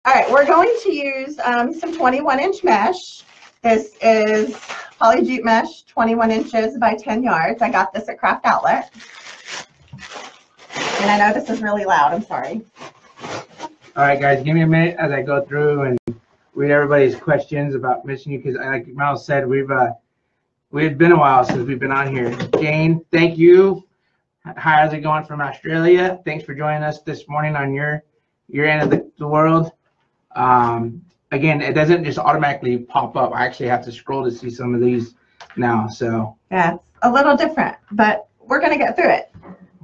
All right, we're going to use some 21-inch mesh. This is poly jute mesh, 21 inches by 10 yards. I got this at Craft Outlet. And I know this is really loud. I'm sorry. All right, guys, give me a minute as I go through and read everybody's questions about missing you, because like Miles said, we've been a while since we've been on here. Jane, thank you. How's it going from Australia? Thanks for joining us this morning on your end of the world. Again, it doesn't just automatically pop up. I actually have to scroll to see some of these now. So yeah, it's a little different, but we're gonna get through it.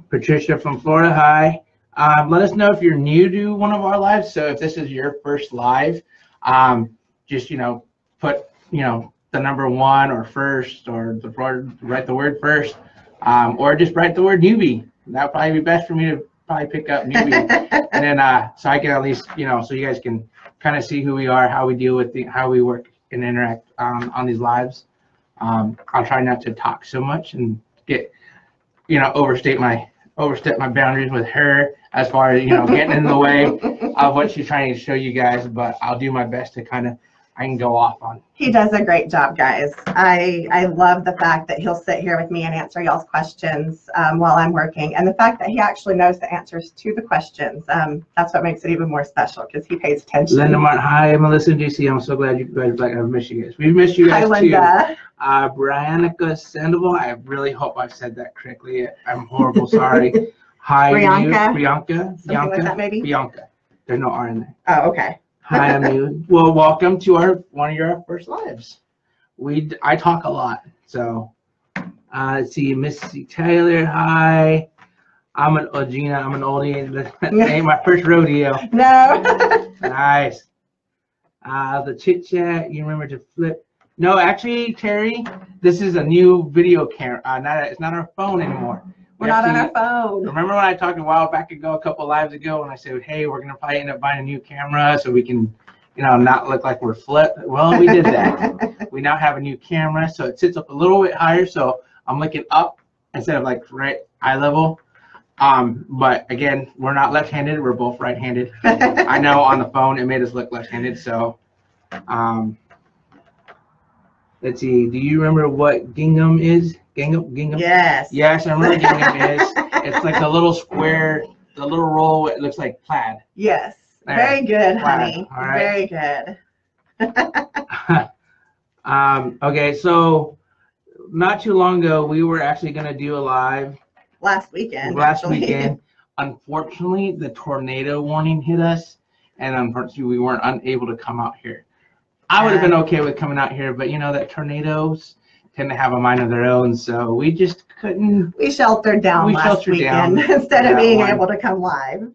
Patricia from Florida, hi. Let us know if you're new to one of our lives. So if this is your first live, just put the number 1 or first, or write the word first, or just write the word newbie. That would probably be best for me to probably pick up newbie, and then so I can at least so you guys can kind of see who we are, how we deal with how we work and interact on these lives. I'll try not to talk so much and get overstep my boundaries with her as far as getting in the way of what she's trying to show you guys, but I'll do my best to I can go off on. He does a great job, guys. I love the fact that he'll sit here with me and answer y'all's questions while I'm working, and the fact that he actually knows the answers to the questions. That's what makes it even more special, because he pays attention. Linda Martin, hi, Melissa and JC. I'm so glad you guys are back. I've missed you guys. We've missed you guys. Hi, Linda. Too. Briannica Sandoval. I really hope I've said that correctly. I'm horrible. Sorry. Hi, Bianca. Something like that, maybe. Bianca. There's no R in there. Oh, okay. Hi, I'm you. Well, welcome to one of your first lives. I talk a lot, so let's see, Missy Taylor. Hi, I'm an oldie. That ain't my first rodeo. No. Nice. The chit chat. You remember to flip? No, actually, Terry, this is a new video camera. It's not our phone anymore. We're not on our phone. Remember when I talked a while back ago, a couple lives ago, when I said, hey, we're going to probably end up buying a new camera so we can, not look like we're flipped? Well, we did that. We now have a new camera, so it sits up a little bit higher, so I'm looking up instead of right eye level. But again, we're not left-handed. We're both right-handed. I know on the phone it made us look left-handed, so let's see. Do you remember what gingham is? Gingham? Yes. Yes, I remember what gingham is. It's like a little square, the little roll. It looks like plaid. Yes. There. Very good, Plaid. honey. All right. Very good. Okay, so not too long ago, we were actually going to do a live. Last weekend. Unfortunately, the tornado warning hit us, and unfortunately, we weren't unable to come out here. I would have been okay with coming out here, but that tornadoes tend to have a mind of their own, so we just couldn't. We sheltered down last weekend instead of being able to come live. All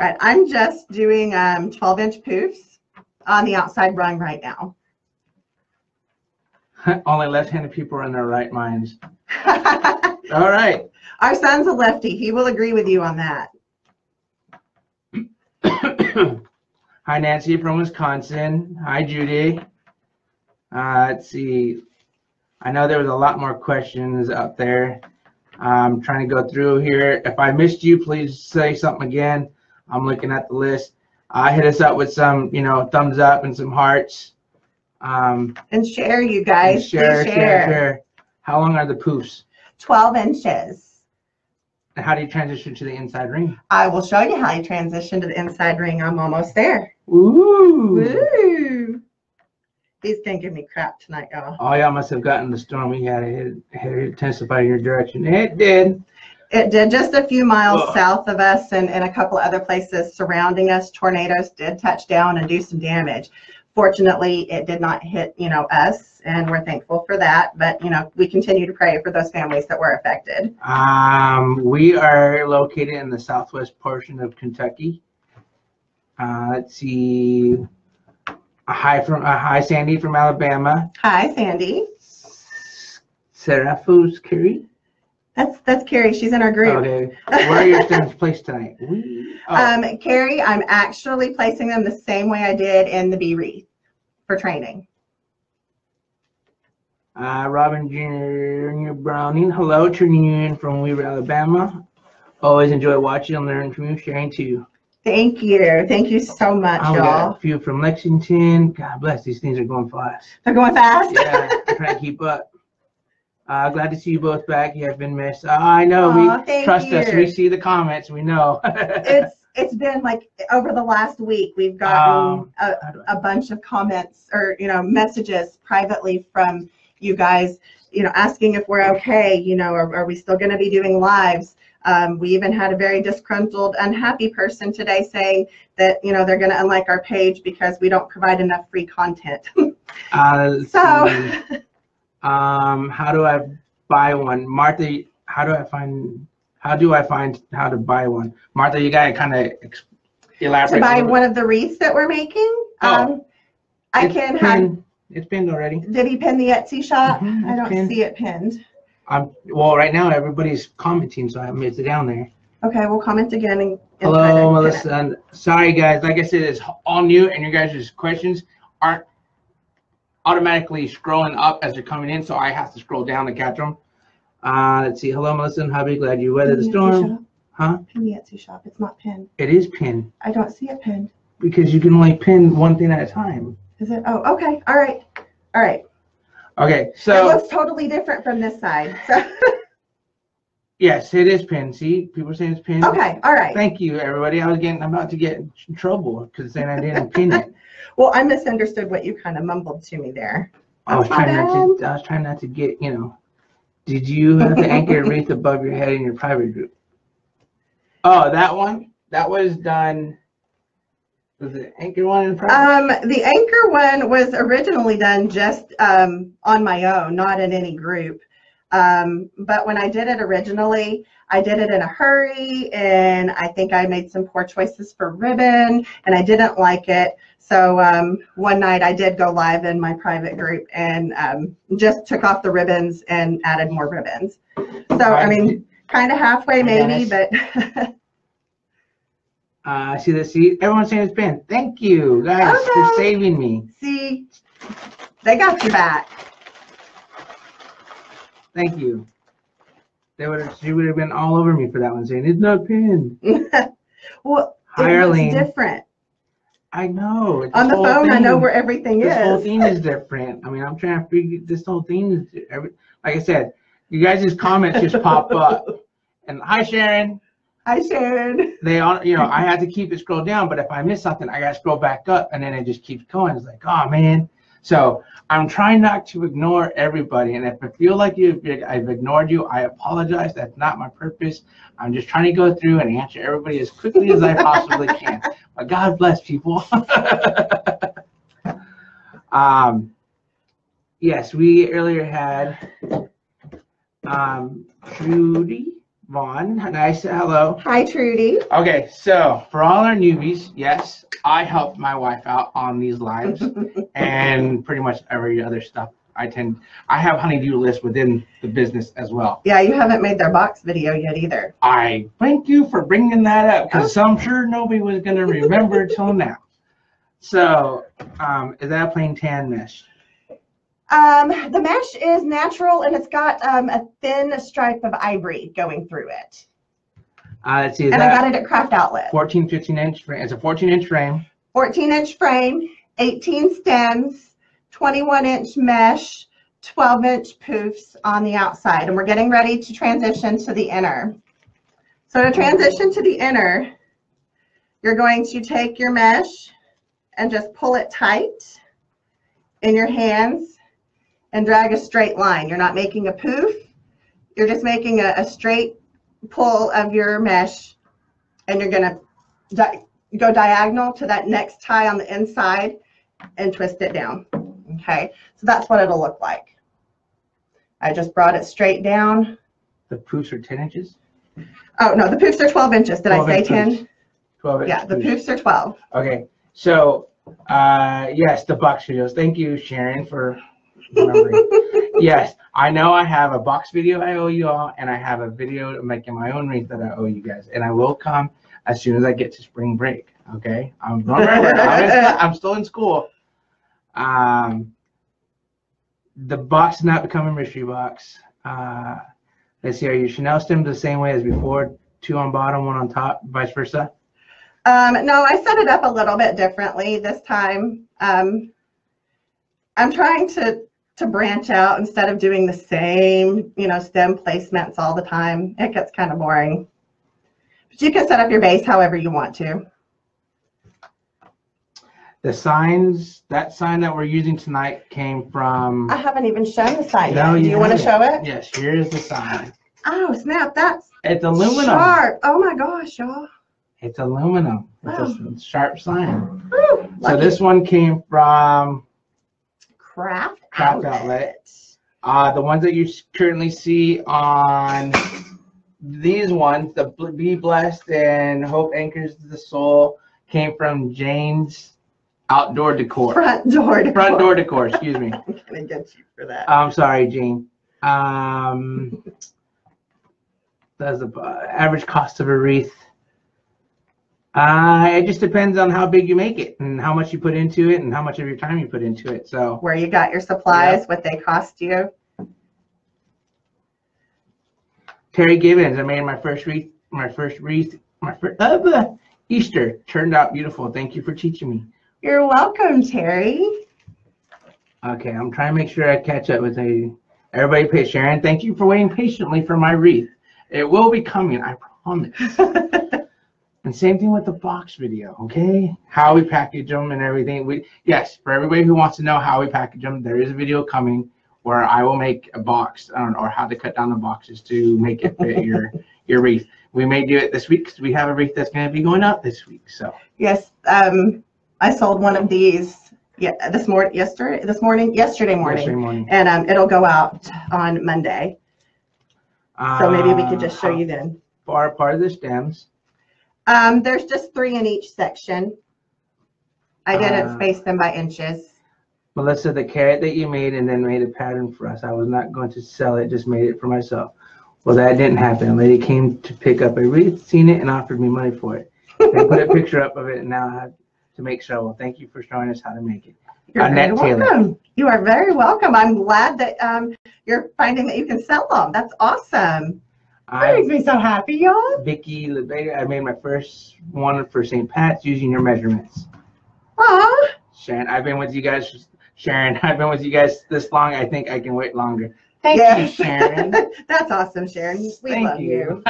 right, I'm just doing 12-inch poofs on the outside rung right now. Only left-handed people are in their right minds. All right. Our son's a lefty. He will agree with you on that. Hi, Nancy from Wisconsin. Hi, Judy. Let's see. I know there was a lot more questions out there. I'm trying to go through here. If I missed you, please say something again. I'm looking at the list. Hit us up with some, thumbs up and some hearts. And share, you guys. Share. How long are the poofs? 12 inches. And how do you transition to the inside ring? I will show you how you transition to the inside ring. I'm almost there. Ooh. Woo. He's gonna give me crap tonight, y'all. Oh, y'all must have gotten the storm. We had it intensify in your direction. It did. It did. Just a few miles south of us and a couple other places surrounding us, tornadoes did touch down and do some damage. Fortunately, it did not hit, us, and we're thankful for that. But, we continue to pray for those families that were affected. We are located in the southwest portion of Kentucky. Let's see. Hi, Sandy from Alabama. Hi, Sandy. Seraphus Carrie. That's Carrie. She's in our group. Okay. Where are your students placed tonight? Carrie, I'm actually placing them the same way I did in the Wreath for training. Robin Jr. Browning. Hello, tuning in from Weaver, Alabama. Always enjoy watching and learning from you, sharing too. Thank you. Thank you so much, We got y'all. a few from Lexington. God bless, these things are going fast. They're going fast. Yeah, I'm trying to keep up. Glad to see you both back. You have been missed. I know. Trust us. We see the comments. We know. It's been like over the last week we've gotten a bunch of comments or messages privately from you guys, asking if we're okay. Are we still going to be doing lives? We even had a very disgruntled, unhappy person today saying that they're going to unlike our page because we don't provide enough free content. How do I buy one, Martha? How do I find how to buy one, Martha? You gotta kind of elaborate. To buy one of the wreaths that we're making. It's pinned already. Did he pin the Etsy shop? I don't see it pinned. Well, right now everybody's commenting, so I haven't it down there. Okay, we'll comment again. And hello, Melissa. Sorry, guys. Like I said, it's all new, and your guys' questions aren't automatically scrolling up as they're coming in, so I have to scroll down to catch them. Let's see. Hello, Melissa and hubby. Glad you weathered the storm. Huh? Pin the Etsy shop. It's not pinned. It is pinned. I don't see it pinned. Because you can only pin one thing at a time. Is it? Oh, okay. All right. All right. Okay, so it looks totally different from this side. So yes, it is pinned. See, people are saying it's pinned. Okay. All right. Thank you, everybody. I'm about to get in trouble because saying I didn't pin it. Well, I misunderstood what you kind of mumbled to me there. I was trying not to get, Did you have to anchor a wreath above your head in your private group? Oh, that one? That was done. Was the anchor one in private? The anchor one was originally done just on my own, not in any group. But when I did it originally, I did it in a hurry, and I think I made some poor choices for ribbon, and I didn't like it. So one night I did go live in my private group and just took off the ribbons and added more ribbons. So, I mean, kind of halfway maybe, but. See, everyone's saying it's pinned. Thank you, guys, for saving me. See, they got you back. Thank you. She would have been all over me for that one, saying it's not pinned. Well, it's different. I know. On the phone, I know where everything is. This whole thing is different. I mean, I'm trying to figure this whole thing. Like I said, you guys' comments just pop up. And hi, Sharon. Hi, Sharon. They all, I had to keep it scrolled down, but if I miss something, I got to scroll back up, and then it just keeps going. It's like, oh man. So I'm trying not to ignore everybody, and if I feel like I've ignored you, I apologize. That's not my purpose. I'm just trying to go through and answer everybody as quickly as I possibly can. But God bless people. Yes, we earlier had Trudy Vaughn. Nice. Hello. Hi, Trudy. Okay, so for all our newbies, yes, I helped my wife out on these lives and pretty much every other stuff. I have honey-do lists within the business as well. Yeah, you haven't made their box video yet either. I thank you for bringing that up because I'm sure nobody was going to remember till now. So, is that a plain tan mesh? The mesh is natural, and it's got a thin stripe of ivory going through it. Let's see. And I got it at Craft Outlet. 14, 15-inch frame. It's a 14-inch frame. 14-inch frame, 18 stems, 21-inch mesh, 12-inch poofs on the outside. And we're getting ready to transition to the inner. So to transition to the inner, you're going to take your mesh and just pull it tight in your hands and drag a straight line. You're not making a poof. You're just making a straight pull of your mesh, and you're going to go diagonal to that next tie on the inside and twist it down. Okay, so that's what it'll look like. I just brought it straight down. The poofs are 10 inches? Oh, no, the poofs are 12 inches. Did I say 10? 12 inches. Yeah, the poofs are 12. Okay, so yes, the box videos. Thank you, Sharon, for remembering. Yes, I know I have a box video I owe you all, and I have a video making my own wreath that I owe you guys, and I will come as soon as I get to spring break. Okay, I'm still in school. The box is not becoming a mystery box. Let's see, are your Chanel stems the same way as before? 2 on bottom, 1 on top, vice versa? No, I set it up a little bit differently this time. I'm trying to branch out instead of doing the same, stem placements all the time. It gets kind of boring. But you can set up your base however you want to. The signs, that sign that we're using tonight came from... I haven't even shown the sign No, yet. Do you want to show it? Yes, here's the sign. Oh, snap. That's It's aluminum. sharp. Oh, my gosh, y'all. It's aluminum. Wow. It's a sharp sign. Woo, So this one came from Craft Outlet. The ones that you currently see on these ones, the Be Blessed and Hope Anchors the Soul, came from Jane's Outdoor Decor. Front door decor. Front door decor, excuse me. I'm gonna get you for that. I'm sorry, Jane. That's the average cost of a wreath. It just depends on how big you make it and how much you put into it and how much of your time you put into it. So where you got your supplies, what they cost you. Terry Gibbons, I made my first Easter. Turned out beautiful. Thank you for teaching me. You're welcome, Terry. Okay, I'm trying to make sure I catch up with everybody. Pay Sharon. Thank you for waiting patiently for my wreath. It will be coming, I promise. And same thing with the box video, okay? How we package them and everything. Yes, for everybody who wants to know how we package them, there is a video coming where I will make a box or how to cut down the boxes to make it fit your wreath. We may do it this week because we have a wreath that's going to be going out this week. So yes, I sold one of these yesterday morning, and it'll go out on Monday. So maybe we could just show you then. Part of the stems. There's just 3 in each section. I didn't space them by inches. Melissa, the carrot that you made and then made a pattern for us, I was not going to sell it, just made it for myself. Well, that didn't happen. A lady came to pick up a wreath, seen it, and offered me money for it. They put a picture up of it, and now I have to make sure. Well, thank you for showing us how to make it. You're very welcome. You are very welcome. I'm glad that you're finding that you can sell them. That's awesome. That makes me so happy, y'all. Vicky LeBay, I made my first one for St. Pat's using your measurements. Aw. Sharon, I've been with you guys. Sharon, I've been with you guys this long. I think I can wait longer. Thank you, Sharon. That's awesome, Sharon. We love you.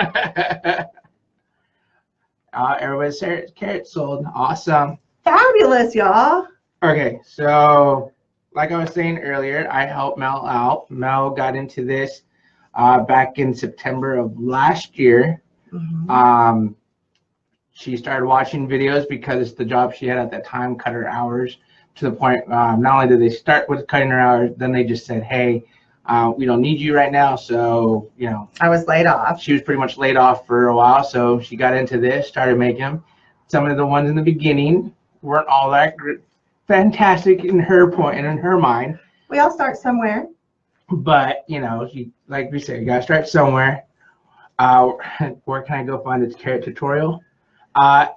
Everybody's carrot sold. Awesome. Fabulous, y'all. Okay, so like I was saying earlier, I helped Mel out. Mel got into this back in September of last year. Mm-hmm. She started watching videos because the job she had at that time cut her hours to the point, not only did they start with cutting her hours, then they just said, hey, we don't need you right now. So, I was laid off. She was pretty much laid off for a while. So she got into this, started making them. Some of the ones in the beginning weren't all that fantastic in her point and in her mind. We all start somewhere. But, like we said, you got to start somewhere. Where can I go find this carrot tutorial?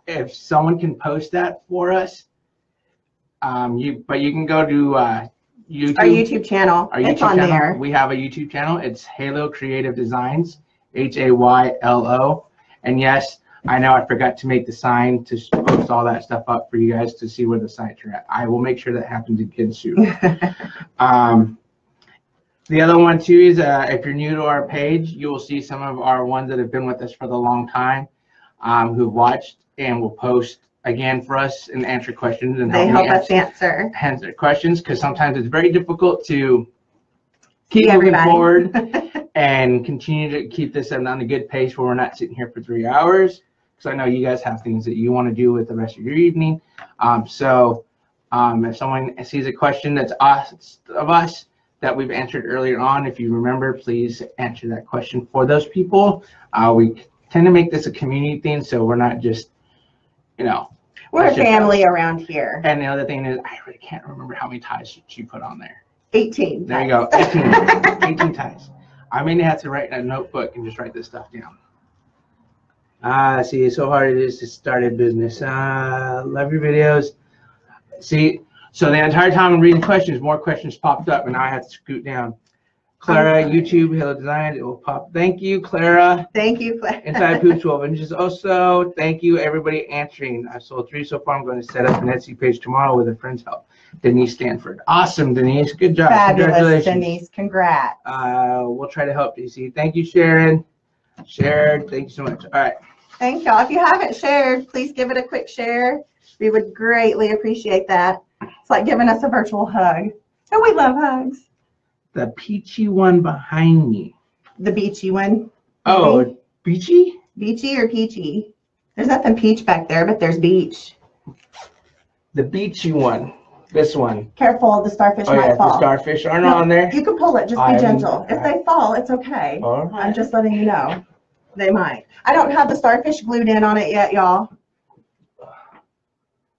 If someone can post that for us, you can go to YouTube. Our YouTube channel. It's on there. We have a YouTube channel. It's Halo Creative Designs, Haylo. And yes, I know I forgot to make the sign to post all that stuff up for you guys to see where the sites are at. I will make sure that happens again soon. The other one too is if you're new to our page, you will see some of our ones that have been with us for the long time, who've watched and will post again for us and answer questions and help us answer questions, because sometimes it's very difficult to keep moving forward and continue to keep this on a good pace where we're not sitting here for 3 hours, because I know you guys have things that you want to do with the rest of your evening. If someone sees a question that's of us that we've answered earlier on, if you remember, please answer that question for those people. We tend to make this a community thing, so we're not just, we're a family around here. And the other thing is, I really can't remember how many ties she put on there. 18. There you go, 18 ties. I may have to write in a notebook and just write this stuff down. See, it's so hard it is to start a business. Love your videos. See, so the entire time I'm reading questions, more questions popped up, and now I have to scoot down. Clara, YouTube, Hello Design, it will pop. Thank you, Clara. Thank you, Claire. Inside Poof 12 inches. Also, thank you, everybody answering. I've sold 3 so far. I'm going to set up an Etsy page tomorrow with a friend's help. Denise Stanford. Awesome, Denise. Good job. Fabulous, Congratulations. Denise. Congrats. We'll try to help DC. Thank you, Sharon. Shared. Thank you so much. All right. Thank y'all. If you haven't shared, please give it a quick share. We would greatly appreciate that. It's like giving us a virtual hug. And we love hugs. The peachy one behind me. The beachy one. Oh, Maybe? beachy? Beachy or peachy? There's nothing peach back there, but there's beach. The beachy one. This one. Careful, the starfish Oh, might yeah, fall. the starfish aren't on there. You can pull it, just be gentle. If they fall, it's okay. All right. I'm just letting you know. They might. I don't have the starfish glued in on it yet, y'all.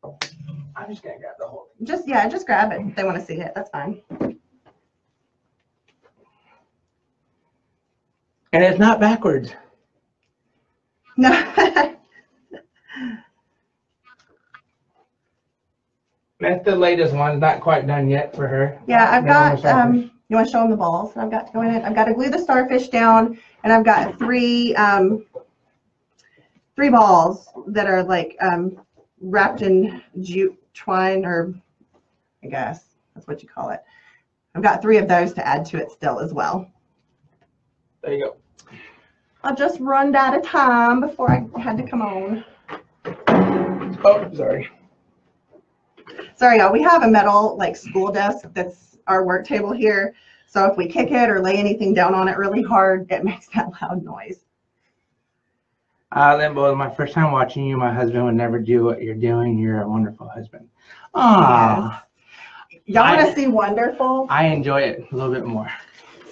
I'm just gonna grab the whole thing. Just grab it if they want to see it. That's fine. And it's not backwards. No. That's the latest one. Not quite done yet for her. Yeah, I've got, starfish. you want to show them the balls that I've got to go in it? I've got to glue the starfish down, and I've got three balls that are like wrapped in jute twine, or I guess that's what you call it. I've got 3 of those to add to it still as well. There you go. I just run out of time before I had to come on. Oh, sorry. Sorry, y'all. We have a metal like school desk that's our work table here. So if we kick it or lay anything down on it really hard, it makes that loud noise. Limbo, my first time watching you. My husband would never do what you're doing. You're a wonderful husband. Ah, yes. Y'all want to see wonderful? I enjoy it a little bit more.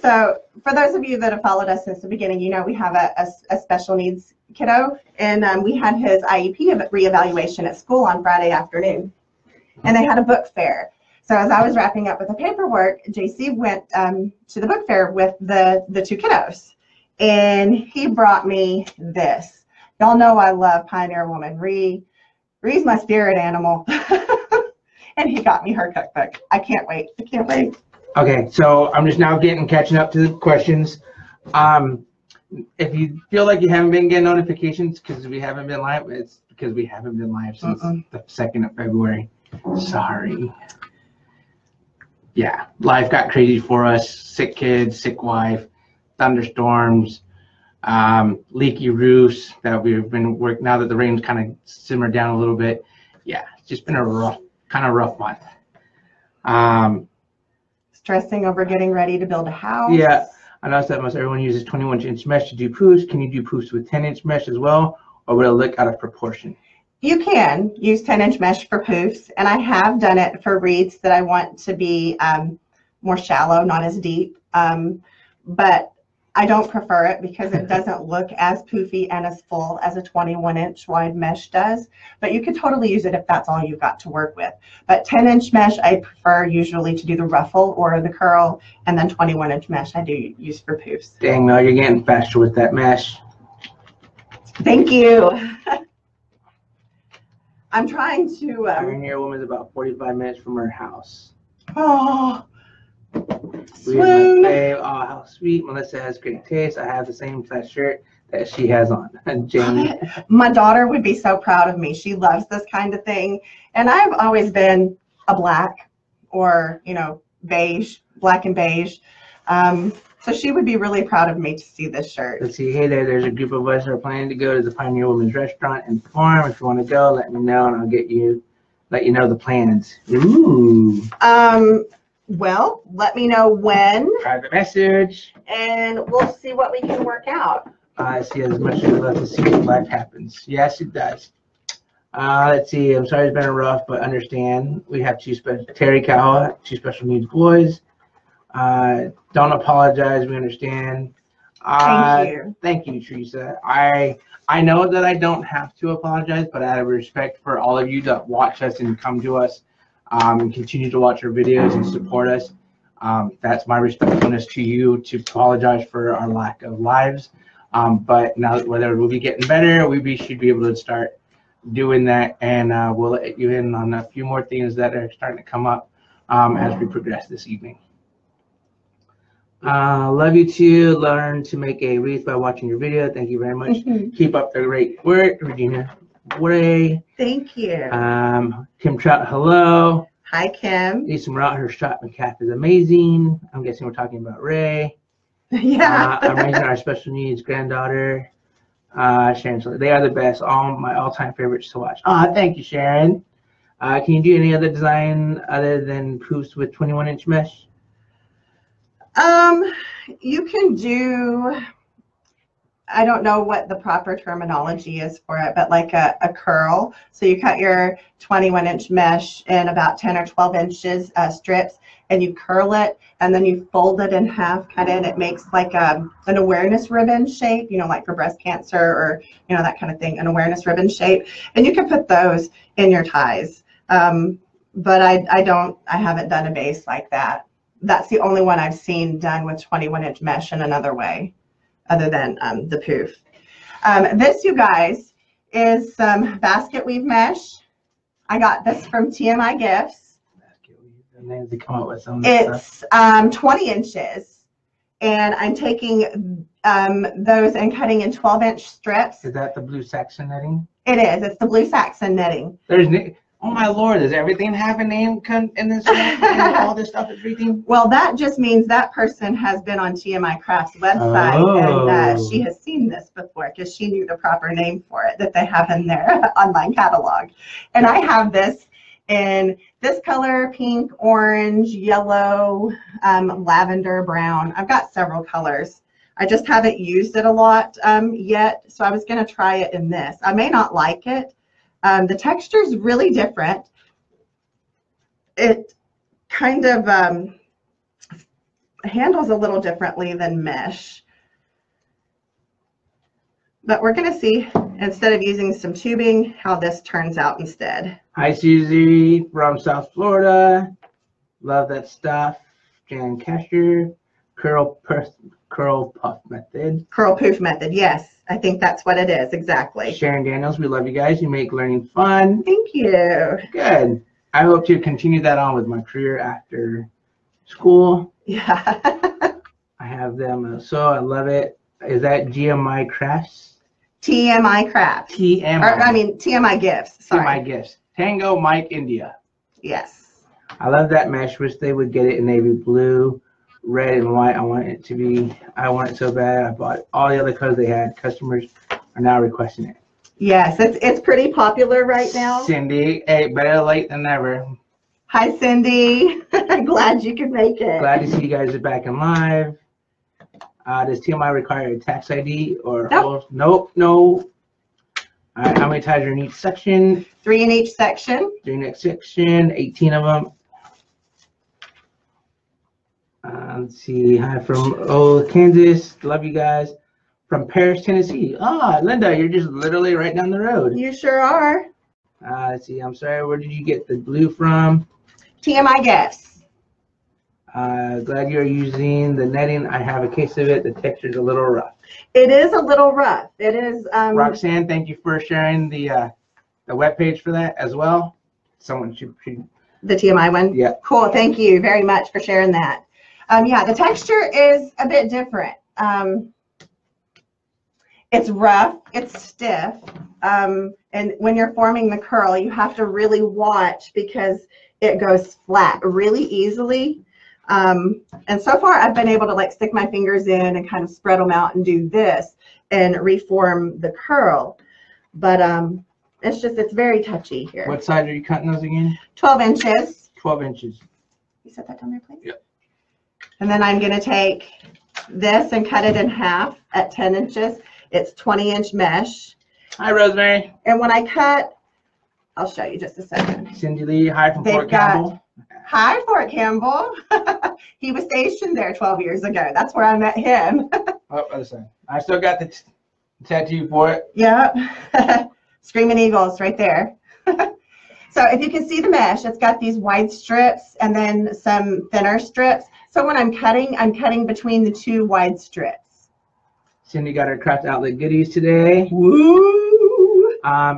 So for those of you that have followed us since the beginning, you know we have a special needs kiddo, and we had his IEP reevaluation at school on Friday afternoon, and they had a book fair. So as I was wrapping up with the paperwork, JC went to the book fair with the 2 kiddos, and he brought me this. Y'all know I love Pioneer Woman. Ree's my spirit animal, and he got me her cookbook. I can't wait. I can't wait. Okay, so I'm just now catching up to the questions. If you feel like you haven't been getting notifications because we haven't been live, it's because we haven't been live since the 2nd of February. Sorry. Yeah, life got crazy for us. Sick kids, sick wife, thunderstorms, leaky roofs that we've been working. Now that the rain's kind of simmered down a little bit, yeah, it's just been a rough month. Stressing over getting ready to build a house. Yeah, I noticed that most everyone uses 21-inch mesh to do poofs. Can you do poofs with 10-inch mesh as well, or would it look out of proportion? You can use 10-inch mesh for poofs, and I have done it for wreaths that I want to be more shallow, not as deep. But I don't prefer it because it doesn't look as poofy and as full as a 21-inch wide mesh does. But you could totally use it if that's all you've got to work with. But 10-inch mesh, I prefer usually to do the ruffle or the curl, and then 21-inch mesh I do use for poofs. Dang, Mel, you're getting faster with that mesh. Thank you. I'm trying to. Pioneer Woman is about 45 minutes from her house. Oh. Swoon. Oh, how sweet. Melissa has great taste. I have the same size shirt that she has on. And Jamie. My daughter would be so proud of me. She loves this kind of thing. And I've always been a black or, you know, beige, black and beige. So she would be really proud of me to see this shirt. Let's see. Hey there. There's a group of us who are planning to go to the Pioneer Woman's restaurant and farm. If you want to go, let me know and I'll let you know the plans. Ooh. Well, let me know when. Private message. And we'll see what we can work out. I see as much as I love to see if life happens. Yes, it does. Let's see. I'm sorry it's been rough, but understand. We have two special needs boys. Don't apologize. We understand. Thank you. Thank you, Teresa. I know that I don't have to apologize, but out of respect for all of you that watch us and come to us and continue to watch our videos and support us, that's my respectfulness to you to apologize for our lack of lives. But now whether we'll be getting better, we should be able to start doing that, and we'll let you in on a few more things that are starting to come up as we progress this evening. Love you too. Learn to make a wreath by watching your video. Thank you very much. Keep up the great work, Regina. Ray. Thank you. Kim Trout, hello. Hi, Kim. Lisa Murat, her strap and calf is amazing. I'm guessing we're talking about Ray. Yeah. I'm raising our special needs granddaughter. Sharon, they are the best. All my all-time favorites to watch. Thank you, Sharon. Can you do any other design other than Poofs with 21-inch mesh? You can do, I don't know what the proper terminology is for it, but like a curl. So you cut your 21-inch mesh in about 10 or 12 inches strips, and you curl it, and then you fold it in half, cut it. It makes like an awareness ribbon shape, you know, like for breast cancer or, you know, that kind of thing, an awareness ribbon shape. And you can put those in your ties. But I haven't done a base like that. That's the only one I've seen done with 21-inch mesh in another way, other than the poof. This, you guys, is some basket weave mesh. I got this from TMI Gifts. They come up with some it's 20 inches, and I'm taking those and cutting in 12-inch strips. Is that the blue Saxon netting? It is. It's the blue Saxon knitting. Oh my Lord, does everything have a name in this? All this stuff is everything? Well, that just means that person has been on TMI Craft's website, and she has seen this before because she knew the proper name for it that they have in their online catalog. And I have this in this color: pink, orange, yellow, lavender, brown. I've got several colors. I just haven't used it a lot yet, so I was going to try it in this. I may not like it. The texture is really different. It kind of handles a little differently than mesh. But we're going to see, instead of using some tubing, how this turns out instead. Hi, Susie from South Florida. Love that stuff. Jan Casher. Curl puff method. Curl poof method, yes. I think that's what it is, exactly. Sharon Daniels, we love you guys. You make learning fun. Thank you. Good. I hope to continue that on with my career after school. Yeah. I have them, so I love it. Is that GMI Crafts? TMI Crafts. TMI Gifts. Sorry. TMI Gifts. Tango Mike India. Yes. I love that mesh. Wish they would get it in navy blue, red, and white. I want it so bad. I bought all the other colors they had. Customers are now requesting it. Yes, it's pretty popular right now. Cindy, hey, better late than never. Hi, Cindy. Glad you could make it. Glad to see you guys are back in live. Does TMI require a tax ID or? Nope. Nope, no. All right, how many ties are in each section? 3 in each section. 3 in each section, 18 of them. Let's see. Hi from Kansas. Love you guys. From Paris, Tennessee. Linda, you're just literally right down the road. You sure are. Let's see. I'm sorry. Where did you get the blue from? TMI Gifts. Glad you're using the netting. I have a case of it. The texture's a little rough. It is a little rough. It is. Roxanne, thank you for sharing the webpage for that as well. Someone should. The TMI one? Yeah. Cool. Thank you very much for sharing that. Yeah, the texture is a bit different. It's rough, it's stiff, and when you're forming the curl, you have to really watch because it goes flat really easily. And so far, I've been able to like stick my fingers in and kind of spread them out and do this and reform the curl. But it's very touchy here. What size are you cutting those again? 12 inches. 12 inches. You set that down there, please? Yep. And then I'm going to take this and cut it in half at 10 inches. It's 20-inch mesh. Hi, Rosemary. And when I cut, I'll show you just a second. Cindy Lee, hi from Fort Campbell. Hi, Fort Campbell. He was stationed there 12 years ago. That's where I met him. Oh, other side. I still got the tattoo for it. Yep. Screaming Eagles right there. So if you can see the mesh, it's got these wide strips and then some thinner strips. So when I'm cutting between the 2 wide strips. Cindy got her craft outlet goodies today. Woo!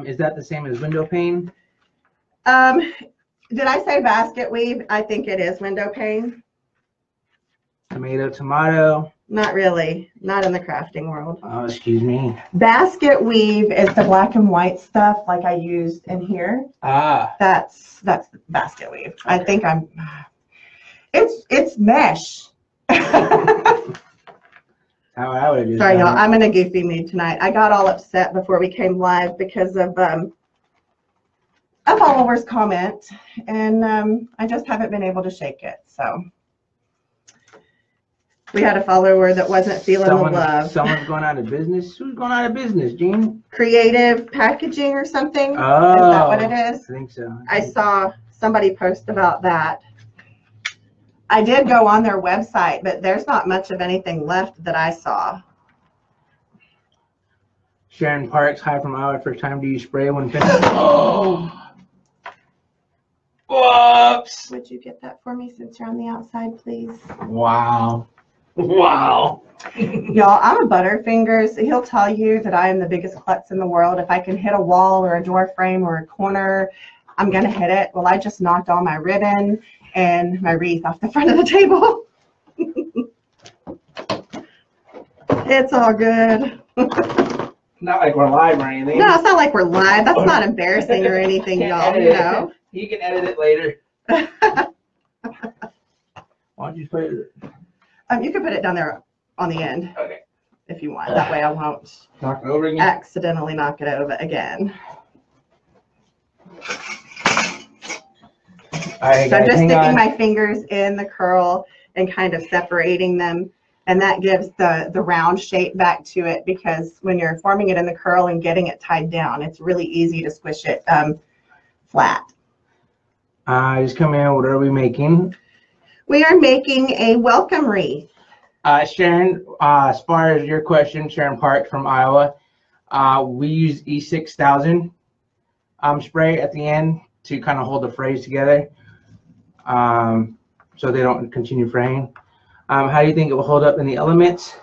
Is that the same as window pane? Did I say basket weave? I think it is window pane. Tomato, tomato. Not really. Not in the crafting world. Oh, excuse me. Basket weave is the black and white stuff like I used in here. Ah. That's basket weave. Okay. I think it's mesh. How I would have. Sorry, y'all. I'm in a goofy mood tonight. I got all upset before we came live because of a follower's comment, and I just haven't been able to shake it. So we had a follower that wasn't feeling the love. Someone's going out of business. Who's going out of business, Jean? Creative packaging or something. Oh, is that what it is? I think so. I saw somebody post about that. I did go on their website, but there's not much of anything left that I saw. Sharon Parks, hi from Iowa. First time do you spray when finished? Oh! Whoops! Would you get that for me since you're on the outside, please? Wow. Wow. Y'all, I'm a Butterfingers. He'll tell you that I am the biggest klutz in the world. If I can hit a wall or a door frame or a corner, I'm going to hit it. Well, I just knocked all my ribbon and my wreath off the front of the table. It's all good. Not like we're live or anything. No, it's not like we're live. That's not embarrassing or anything, y'all. You know. You can edit it later. Why don't you put it? You can put it down there on the end. Okay. If you want. That way I won't knock it over again. Accidentally knock it over again. All right, so guys, I'm just sticking my fingers in the curl and kind of separating them, and that gives the round shape back to it, because when you're forming it in the curl and getting it tied down, it's really easy to squish it flat. Just come in. What are we making? We are making a welcome wreath. Sharon, as far as your question, Sharon Park from Iowa, we use E6000 spray at the end to kind of hold the frays together, so they don't continue fraying. How do you think it will hold up in the elements?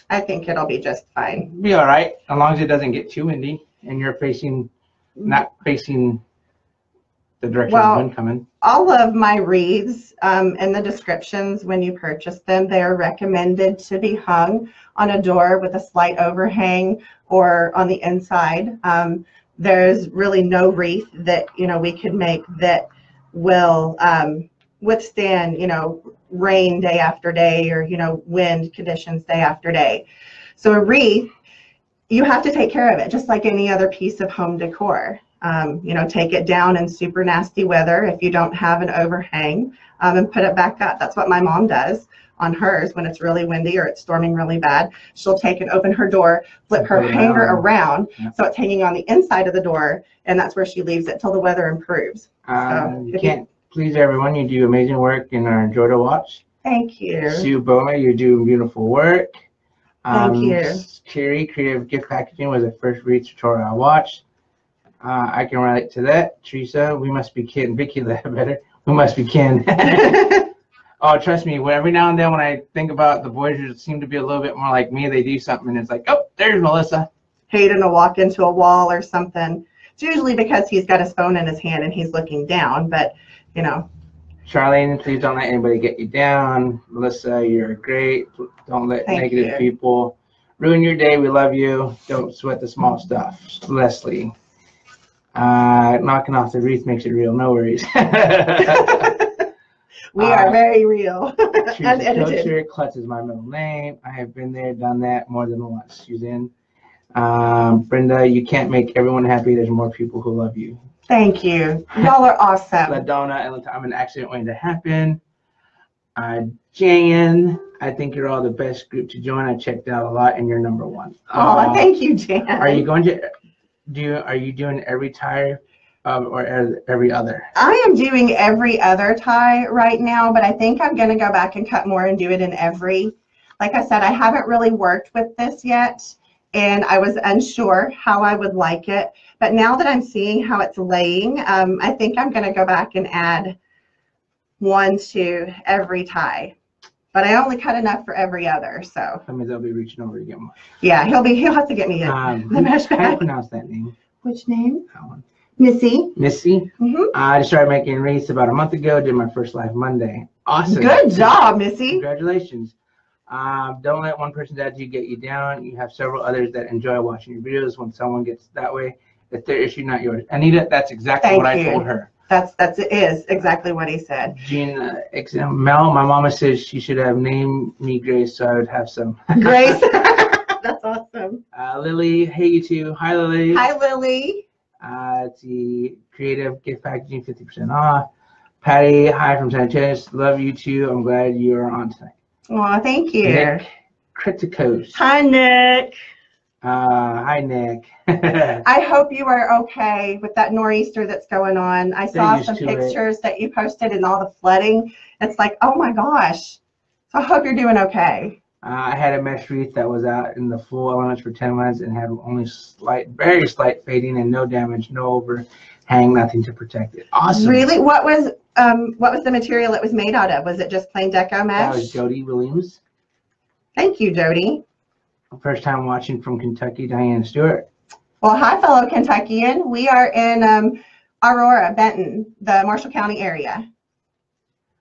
I think it'll be just fine. Be all right, as long as it doesn't get too windy and you're not facing the direction of the wind coming. All of my wreaths in the descriptions when you purchase them, they are recommended to be hung on a door with a slight overhang or on the inside. There's really no wreath that we could make that will withstand rain day after day, or wind conditions day after day. So a wreath, you have to take care of it just like any other piece of home decor. Take it down in super nasty weather if you don't have an overhang, and put it back up. That's what my mom does on hers when it's really windy or it's storming really bad. She'll take and open her door, flip her hanger around, so it's hanging on the inside of the door, and that's where she leaves it till the weather improves. You can't please everyone. You do amazing work and are enjoy to watch. Thank you. Sue Bowman, you do beautiful work. Thank you. Carrie, Creative Gift Packaging was the first wreath tutorial I watched. I can relate to that. Teresa, we must be kin. Vicky, that better. We must be kin. Oh, trust me. Every now and then when I think about the boys who seem to be a little bit more like me, they do something and it's like, oh, there's Melissa. Hayden will walk into a wall or something. It's usually because he's got his phone in his hand and he's looking down, but Charlene, please don't let anybody get you down. Melissa, you're great. Don't let negative people ruin your day. We love you. Don't sweat the small stuff. Leslie. Knocking off the wreath makes it real. No worries. We are very real. Unedited. Klutz is my middle name. I have been there, done that more than once. Suzanne. Brenda, you can't make everyone happy. There's more people who love you. Thank you. Y'all are awesome. LaDonna, I'm an accident waiting to happen. Jan, I think you're all the best group to join. I checked out a lot and you're number one. Oh, thank you, Jan. Are you going to are you doing every tie or every other? I am doing every other tie right now, but I think I'm going to go back and cut more and do it in every. Like I said, I haven't really worked with this yet, and I was unsure how I would like it. But now that I'm seeing how it's laying, I think I'm going to go back and add one to every tie. But I only cut enough for every other, so. That means I'll be reaching over to get more. Yeah, he'll have to get me the mesh bag. How do you pronounce that name? Which name? That one. Missy. Missy? Mm-hmm. I just started making wreaths about a month ago. Did my first live Monday. Awesome. Good job, Missy. Congratulations. Don't let one person's attitude get you down. You have several others that enjoy watching your videos. When someone gets that way, it's their issue, not yours. Anita, that's exactly what I told her. That's it is exactly what he said. Gina, Mel, my mama says she should have named me Grace, so I would have some. Grace. That's awesome. Lily, hey you two. Hi Lily. Hi Lily. It's the creative gift packaging 50% off. Patty, hi from San Antonio. Love you too. I'm glad you are on tonight. Oh, thank you. Nick Criticos. Hi Nick. Hi Nick. I hope you are okay with that nor'easter that's going on. I saw some pictures that you posted and all the flooding. It's like, oh my gosh. So I hope you're doing okay. I had a mesh wreath that was out in the full elements for 10 months and had only very slight fading and no damage, no overhang, nothing to protect it. Awesome. Really? What was the material it was made out of? Was it just plain deco mesh? That was Jody Williams. Thank you, Jody. First time watching from Kentucky, Diane Stewart. Well, hi, fellow Kentuckian. We are in Aurora, Benton, the Marshall County area.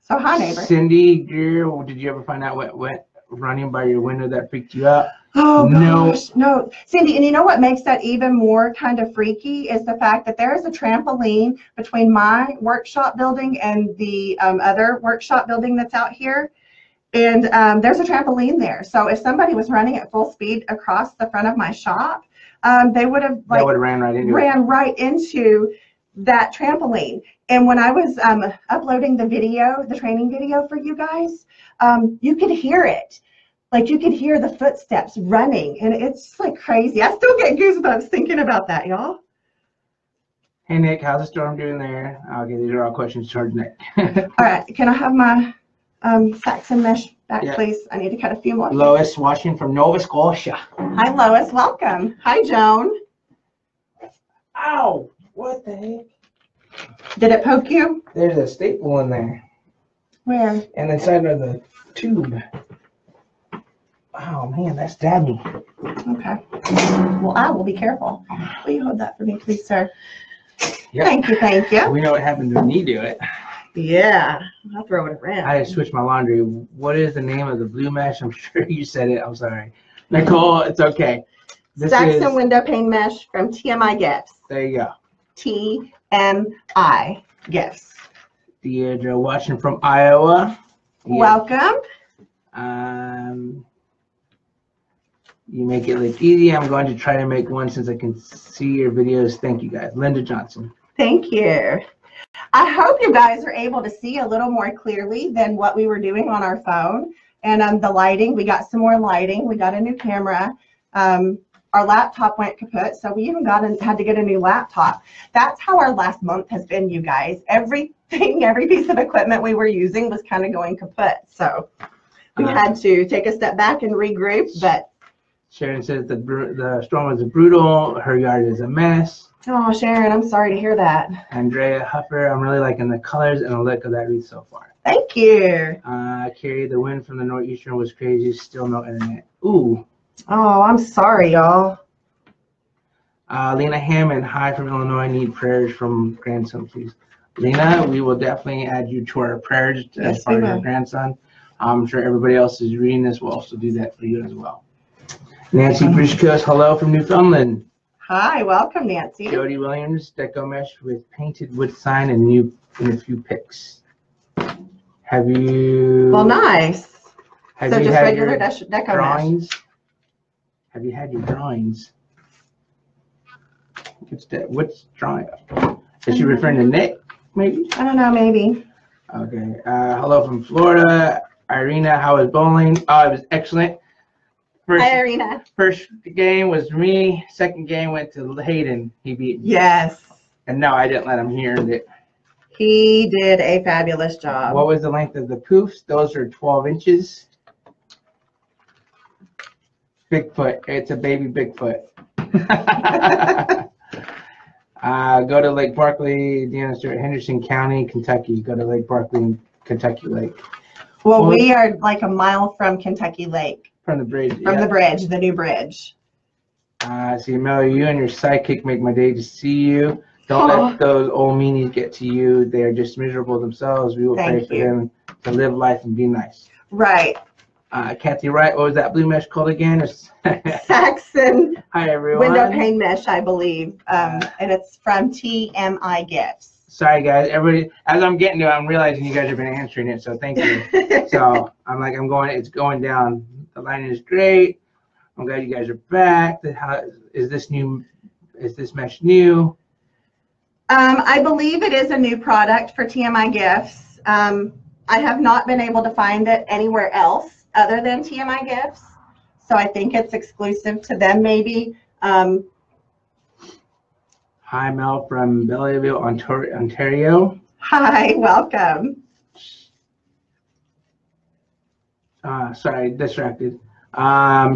So hi, neighbor. Cindy Greer, did you ever find out what went running by your window that freaked you out? Oh, gosh, no. Cindy, and you know what makes that even more kind of freaky is the fact that there is a trampoline between my workshop building and the other workshop building that's out here. And there's a trampoline there. So if somebody was running at full speed across the front of my shop, they would have ran right into that trampoline. And when I was uploading the video, the training video for you guys, you could hear it. Like you could hear the footsteps running, and it's like crazy. I still get goosebumps thinking about that, y'all. Hey Nick, how's the storm doing there? Okay, these are all questions towards Nick. All right, can I have my Saxon mesh back, please? I need to cut a few more. Lois watching from Nova Scotia. Hi, Lois. Welcome. Hi, Joan. Ow! What the heck? Did it poke you? There's a staple in there. Where? And inside of the tube. Oh man, that stabbed me. Okay. Well, I will be careful. Will you hold that for me, please, sir? Yep. Thank you, thank you. We know what happens when you do it. Yeah, I'll throw it around. I just switched my laundry. What is the name of the blue mesh? I'm sure you said it. I'm sorry. Nicole, it's okay. Saxon window pane mesh from TMI Gifts. There you go. TMI Gifts. Deidre watching from Iowa. Welcome. You make it look easy. I'm going to try to make one since I can see your videos. Thank you guys. Linda Johnson. Thank you. I hope you guys are able to see a little more clearly than what we were doing on our phone. And the lighting, we got some more lighting. We got a new camera. Our laptop went kaput, so we even had to get a new laptop. That's how our last month has been, you guys. Everything, every piece of equipment we were using was kind of going kaput. So we had to take a step back and regroup. But Sharon says the storm was brutal. Her yard is a mess. Oh, Sharon, I'm sorry to hear that. Andrea Huffer, I'm really liking the colors and the look of that wreath so far. Thank you. Carrie, the wind from the northeastern was crazy. Still no internet. Ooh. Oh, I'm sorry, y'all. Lena Hammond, hi from Illinois. Need prayers from grandson, please. Lena, we will definitely add you to our prayers as part of your grandson. I'm sure everybody else is reading this. We'll also do that for you as well. Nancy Brishkos, hello from Newfoundland. Hi, welcome, Nancy. Jody Williams, deco mesh with painted wood sign and a few pics. Have you? Well, nice. Have so you just had regular your deco drawings? mesh. Have you had your drawings? What's drawing? Is she referring to Nick? Maybe. I don't know. Maybe. Okay. Hello from Florida. Irina, how was bowling? Oh, it was excellent. Hi, Irina. First game was me. Second game went to Hayden. He beat me. Yes. And no, I didn't let him hear it. He did a fabulous job. What was the length of the poofs? Those are 12 inches. Bigfoot. It's a baby Bigfoot. Go to Lake Barkley, Deanna Stewart, Henderson County, Kentucky. Go to Lake Barkley, Kentucky Lake. Well, we are like a mile from Kentucky Lake. From the bridge. From the bridge, the new bridge. See, Mel, you and your sidekick make my day to see you. Don't let those old meanies get to you. They are just miserable themselves. We will pray for them to live life and be nice. Right. Kathy Wright, what was that blue mesh called again? Saxon Hi, everyone. window pane mesh, I believe. And it's from TMI Gifts. Sorry, guys. Everybody, as I'm getting to it, I'm realizing you guys have been answering it, so thank you. So it's going down. The line is great. I'm glad you guys are back. Is this mesh new? I believe it is a new product for TMI Gifts. I have not been able to find it anywhere else other than TMI Gifts. So I think it's exclusive to them maybe. Hi, Mel from Belleville, Ontario. Hi, welcome. Sorry, distracted.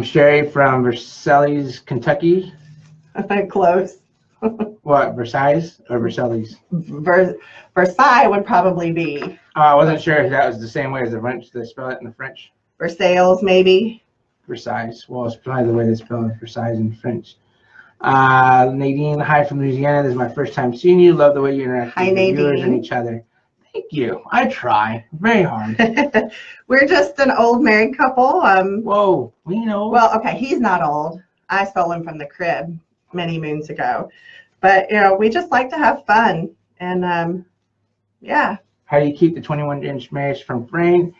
Sherry from Versailles, Kentucky. Close. What, Versailles or Versailles? Versailles would probably be. I wasn't sure if that was the same way as the French. They spell it in the French. Versailles, maybe. Versailles. Well, it's probably the way they spell it, Versailles in French. Nadine, hi from Louisiana. This is my first time seeing you. Love the way you interact with your viewers and each other. Thank you. I try very hard. We're just an old married couple. Whoa, we know. Well, okay, he's not old. I stole him from the crib many moons ago. But, we just like to have fun. And, yeah. How do you keep the 21-inch mesh from fraying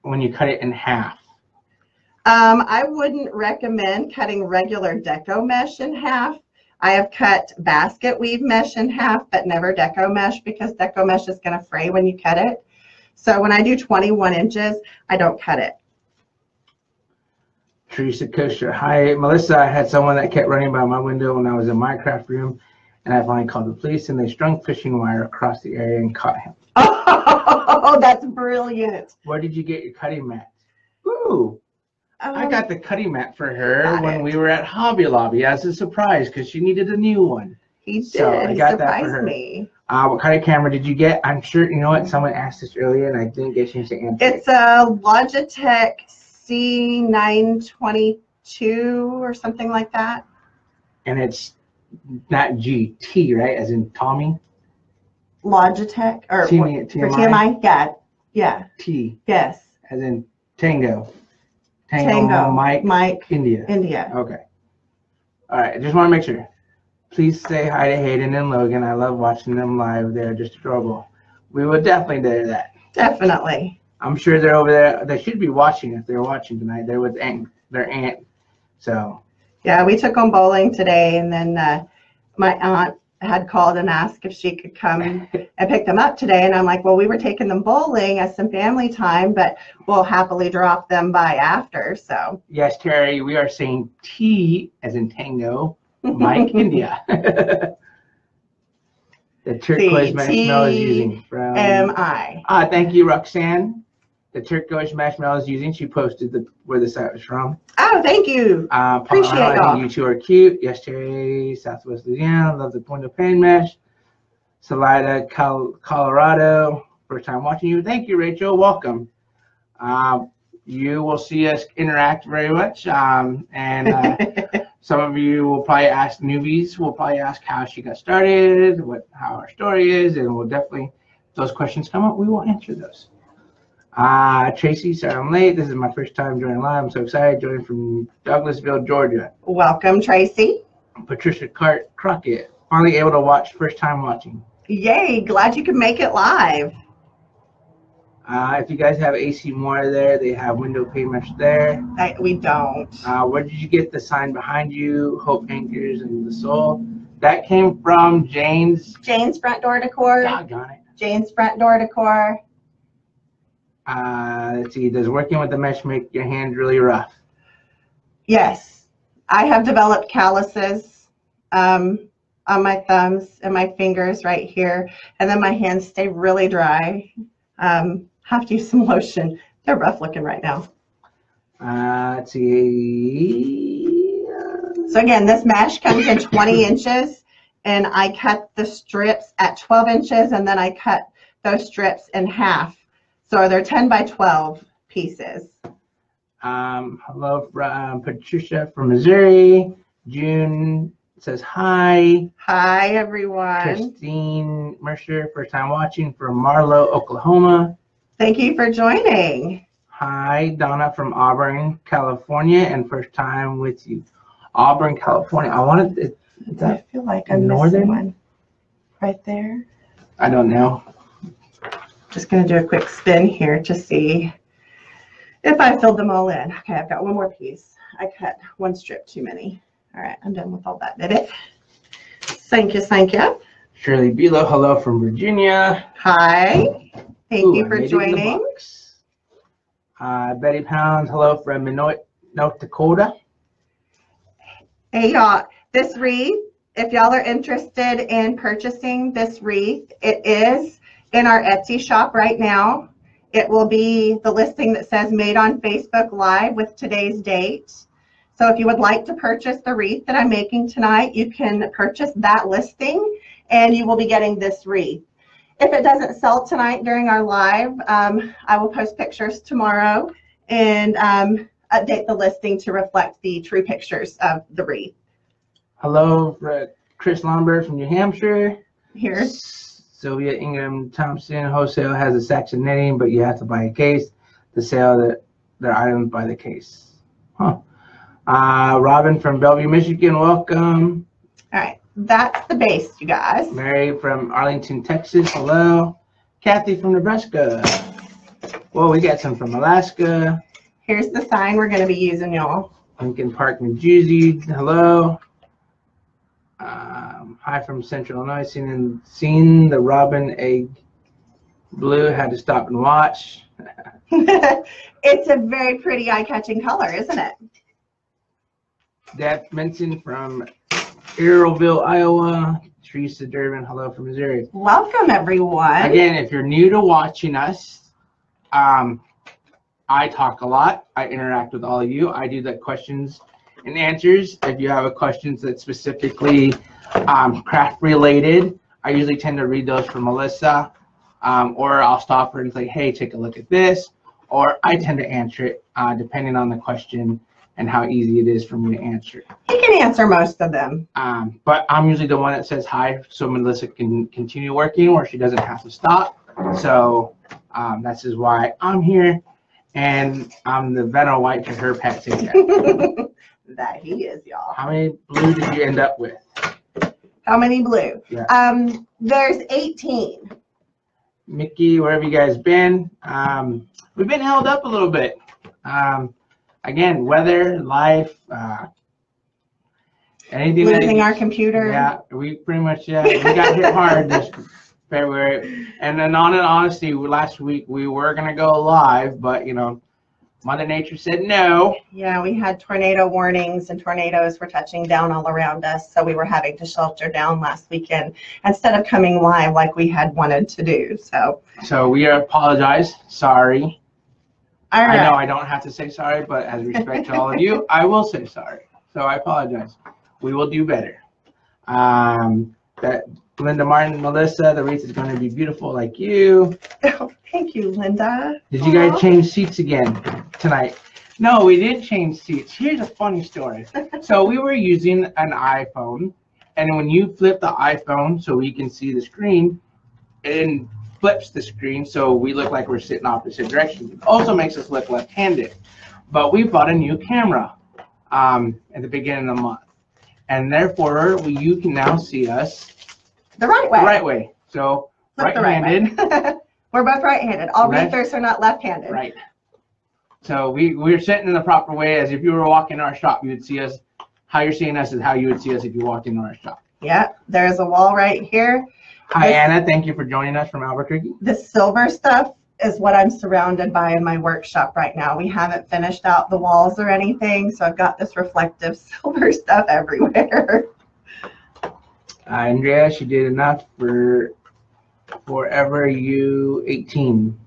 when you cut it in half? I wouldn't recommend cutting regular deco mesh in half. I have cut basket weave mesh in half, but never deco mesh because deco mesh is going to fray when you cut it. So when I do 21 inches, I don't cut it. Teresa Kosher. Hi, Melissa. I had someone that kept running by my window when I was in my craft room, and I finally called the police, and they strung fishing wire across the area and caught him. Oh, that's brilliant. Where did you get your cutting mat? Ooh. I got the cutting mat for her when we were at Hobby Lobby as a surprise because she needed a new one. He did. So I got that for her. Me. What kind of camera did you get? I'm sure, you know what, someone asked this earlier and I didn't get a chance to answer. It's a Logitech C922 or something like that. And it's not GT, right? As in Tommy? Logitech or TMI? For TMI? Yeah. Yeah. T. Yes. As in Tango. Tango, Mike, India. Okay. All right. I just want to make sure. Please say hi to Hayden and Logan. I love watching them live. They're just adorable. We will definitely do that. Definitely. I'm sure they're over there. They should be watching if they're watching tonight. They're with their aunt. So. Yeah, we took them bowling today, and then my aunt had called and asked if she could come and pick them up today. And I'm like, well, we were taking them bowling as some family time, but we'll happily drop them by after. So. Yes, Terry, we are saying T as in Tango, Mike, India. The turquoise marshmallow is using from TMI. Thank you, Roxanne. The turquoise marshmallow is using. She posted where the site was from. Oh, thank you. Appreciate it. I think you two are cute. Yes, Terry, Southwest Louisiana. Love the window pane mesh. Salida, Colorado. First time watching you. Thank you, Rachel. Welcome. You will see us interact very much. And some of you will probably ask newbies. Will probably ask how she got started, how our story is, and we'll definitely, if those questions come up, we will answer those. Tracy, sorry I'm late. This is my first time joining live. I'm so excited. Joining from Douglasville, Georgia. Welcome, Tracy. Patricia Crockett. Finally able to watch. First time watching. Yay. Glad you could make it live. If you guys have AC Moore there, they have window pane mesh there. We don't. Where did you get the sign behind you? Hope Anchors and the Soul. That came from Jane's Front Door Decor. Doggone it. Jane's Front Door Decor. Let's see, does working with the mesh make your hand really rough? Yes. I have developed calluses on my thumbs and my fingers right here. And then my hands stay really dry. Have to use some lotion. They're rough looking right now. Let's see. So again, this mesh comes in 20 inches. And I cut the strips at 12 inches. And then I cut those strips in half. So they're 10 by 12 pieces. Hello, Patricia from Missouri. June says hi. Hi, everyone. Christine Mercer, first time watching from Marlow, Oklahoma. Thank you for joining. Hi, Donna from Auburn, California, and first time with you. Auburn, California. I wanted. I feel like I'm missing one right there. I don't know. Just going to do a quick spin here to see if I filled them all in. Okay, I've got one more piece. I cut one strip too many. All right, I'm done with all that, baby. Thank you, thank you. Shirley Bilo, hello from Virginia. Hi. Thank you for joining. Betty Pounds, hello from North Dakota. Hey, y'all. This wreath, if y'all are interested in purchasing this wreath, it is in our Etsy shop right now. It will be the listing that says made on Facebook Live with today's date. So if you would like to purchase the wreath that I'm making tonight, you can purchase that listing and you will be getting this wreath. If it doesn't sell tonight during our live, I will post pictures tomorrow and update the listing to reflect the true pictures of the wreath. Hello, Chris Lombard from New Hampshire. Here. Sylvia Ingham Thompson, wholesale has a section knitting, but you have to buy a case to sell their items by the case. Huh. Robin from Bellevue, Michigan, welcome. All right, that's the base, you guys. Mary from Arlington, Texas, hello. Kathy from Nebraska. Well, we got some from Alaska. Here's the sign we're going to be using, y'all. Lincoln Park, New Jersey, hello. Hi from Central Illinois, seen the robin egg blue, had to stop and watch. It's a very pretty eye-catching color, isn't it? Deb Benson from Earlville, Iowa. Teresa Durbin, hello from Missouri. Welcome, everyone. Again, if you're new to watching us, I talk a lot. I interact with all of you. I do the questions and answers. If you have a questions that's specifically craft related, I usually tend to read those for Melissa, or I'll stop her and say, hey, take a look at this, or I tend to answer it depending on the question and how easy it is for me to answer. He can answer most of them. But I'm usually the one that says hi so Melissa can continue working where she doesn't have to stop. So that's just why I'm here, and I'm the Vanna White to her Pat Sajak. That he is, y'all. How many blue did you end up with? How many blue? Yeah. There's 18. Mickey, where have you guys been? We've been held up a little bit. Again, weather, life, anything. Losing our computer. Yeah, we pretty much, we got hit hard this February. And then on in honesty, last week we were going to go live, but, you know, Mother Nature said no. Yeah, we had tornado warnings and tornadoes were touching down all around us. So we were having to shelter down last weekend instead of coming live like we had wanted to do. So we apologize. Sorry. All right. I know I don't have to say sorry, but as respect to all of you, I will say sorry. So I apologize. We will do better. That Linda Martin, Melissa, the wreath is going to be beautiful like you. Oh, thank you, Linda. Did you guys change seats again tonight? No, we did change seats. Here's a funny story. So we were using an iPhone, and when you flip the iPhone so we can see the screen, it flips the screen so we look like we're sitting opposite directions. It also makes us look left-handed. But we bought a new camera at the beginning of the month, and therefore you can now see us the right way. The right way. So right-handed. Right. We're both right-handed. All wreathers are not left-handed. Right. So we're sitting in the proper way, as if you were walking in our shop, you would see us. How you're seeing us is how you would see us if you walked into our shop. Yeah, there's a wall right here. Hi, Anna. Thank you for joining us from Albuquerque. The silver stuff is what I'm surrounded by in my workshop right now. We haven't finished out the walls or anything, so I've got this reflective silver stuff everywhere. Andrea, she did enough for Forever You 18.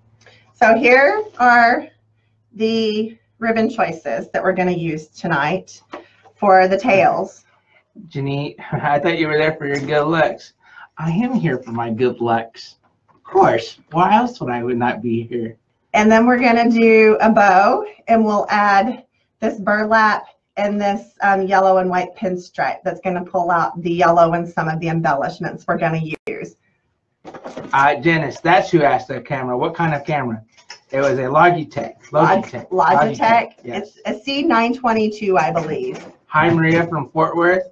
So here are the ribbon choices that we're going to use tonight for the tails. Janine, I thought you were there for your good looks. I am here for my good looks. Of course. Why else would I not be here? And then we're going to do a bow, and we'll add this burlap and this yellow and white pinstripe that's going to pull out the yellow and some of the embellishments we're going to use. Dennis, that's who asked the camera. What kind of camera? It was a Logitech. Yes. It's a C922, I believe. Hi, Maria from Fort Worth.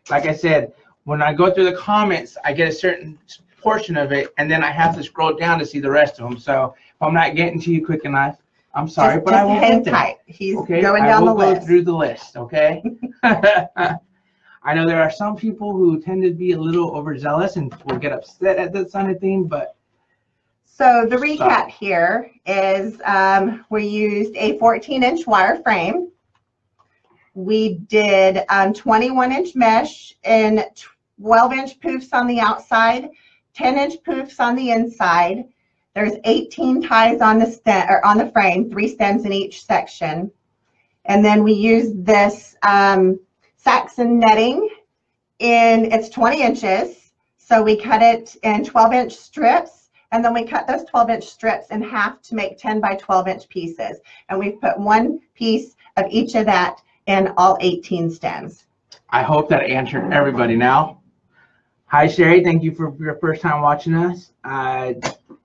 Like I said, when I go through the comments, I get a certain portion of it, and then I have to scroll down to see the rest of them. So if I'm not getting to you quick enough, I'm sorry, but I will hang tight. He's going down the list. I will go through the list, okay? I know there are some people who tend to be a little overzealous and will get upset at this kind of thing, but. So the recap here is we used a 14-inch wire frame. We did 21-inch mesh and 12-inch poofs on the outside, 10-inch poofs on the inside. There's 18 ties on the stem or on the frame, 3 stems in each section. And then we used this Saxon netting it's 20 inches. So we cut it in 12-inch strips, and then we cut those 12-inch strips in half to make 10 by 12-inch pieces. And we've put 1 piece of each of that in all 18 stems. I hope that answered everybody now. Hi, Sherry. Thank you for your first time watching us.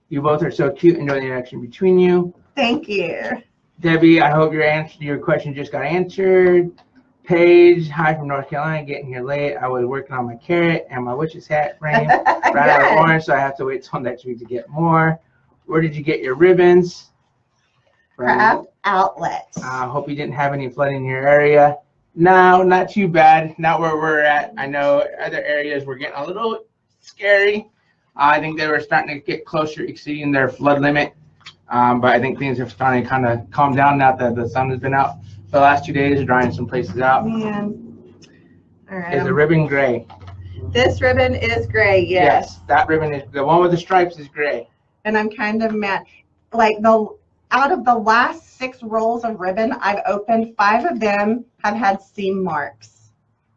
You both are so cute. Enjoy the interaction between you. Thank you. Debbie, I hope your question just got answered. Paige, hi from North Carolina, getting here late. I was working on my carrot and my witch's hat frame. Ran out of orange, so I have to wait till next week to get more. Where did you get your ribbons? Craft Outlet. Hope you didn't have any flooding in your area. No, not too bad. Not where we're at. I know other areas were getting a little scary. I think they were starting to get closer, exceeding their flood limit. But I think things are starting to kind of calm down now that the sun has been out for the last 2 days, drying some places out. Man. All right. Is the ribbon gray? This ribbon is gray, yes. That ribbon is the one with the stripes is gray. And I'm kind of mad. Like out of the last 6 rolls of ribbon I've opened, 5 of them have had seam marks.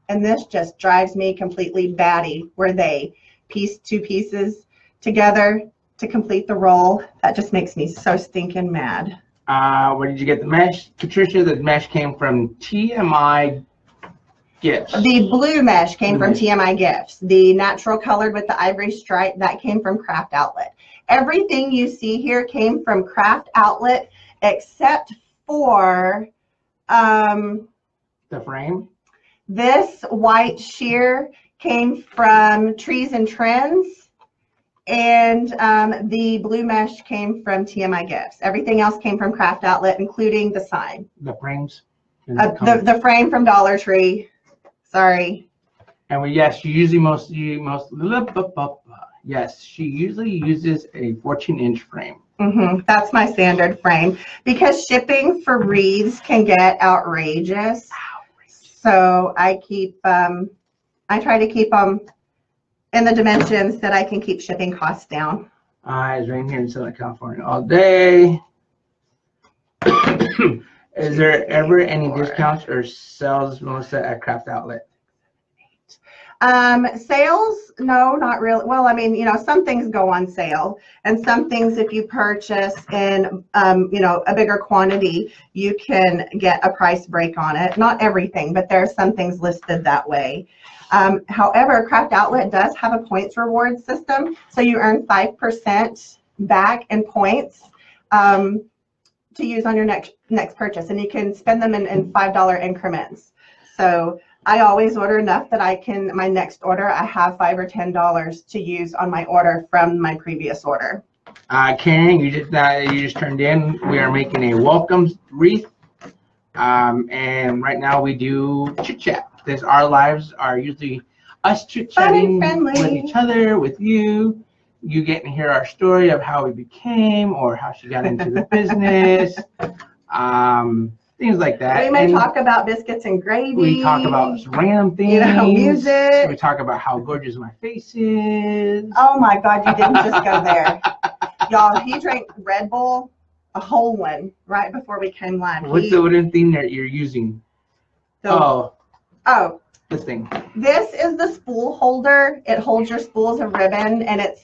And this just drives me completely batty, where they piece 2 pieces together to complete the roll. That just makes me so stinking mad. Where did you get the mesh? Patricia, the mesh came from TMI Gifts. The blue mesh came from TMI Gifts. The natural colored with the ivory stripe, that came from Craft Outlet. Everything you see here came from Craft Outlet except for the frame. This white sheer came from Trees and Trends. And the blue mesh came from TMI Gifts. Everything else came from Craft Outlet, including the sign. The frames? The frame from Dollar Tree. Sorry. And she usually she usually uses a 14-inch frame. That's my standard frame, because shipping for wreaths can get outrageous. So I try to keep them in the dimensions that I can keep shipping costs down. It's raining here in Southern California all day. Is there ever any discounts or sales, Melissa, at Craft Outlet? Sales? No, not really. Well, I mean, some things go on sale, and some things, if you purchase in, a bigger quantity, you can get a price break on it. Not everything, but there are some things listed that way. However, Craft Outlet does have a points reward system, so you earn 5% back in points to use on your next purchase, and you can spend them in $5 increments. So I always order enough that my next order, I have $5 or $10 to use on my order from my previous order. Karen, you just turned in. We are making a welcome wreath, and right now we do chit chat. Our lives are usually us chit-chatting with each other, with you. You get to hear our story of how we became or how she got into the business, things like that. We may talk about biscuits and gravy. We talk about random things. Music. We talk about how gorgeous my face is. Oh my God, you didn't just go there. Y'all, he drank Red Bull, a whole one, right before we came live. What's the wooden thing that you're using? Oh, this thing. This is the spool holder. It holds your spools of ribbon, and it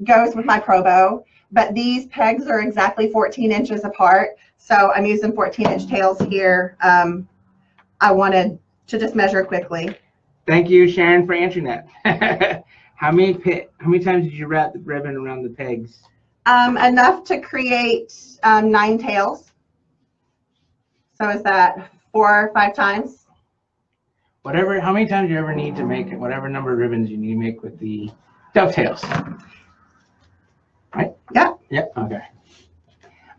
goes with my Pro Bow. But these pegs are exactly 14 inches apart, so I'm using 14-inch tails here. I wanted to just measure quickly. Thank you, Sharon, for answering that. How many times did you wrap the ribbon around the pegs? Enough to create 9 tails. So is that 4 or 5 times? Whatever, how many times you ever need to make it, whatever number of ribbons you need to make with the dovetails. Right? Yep. Yep, okay.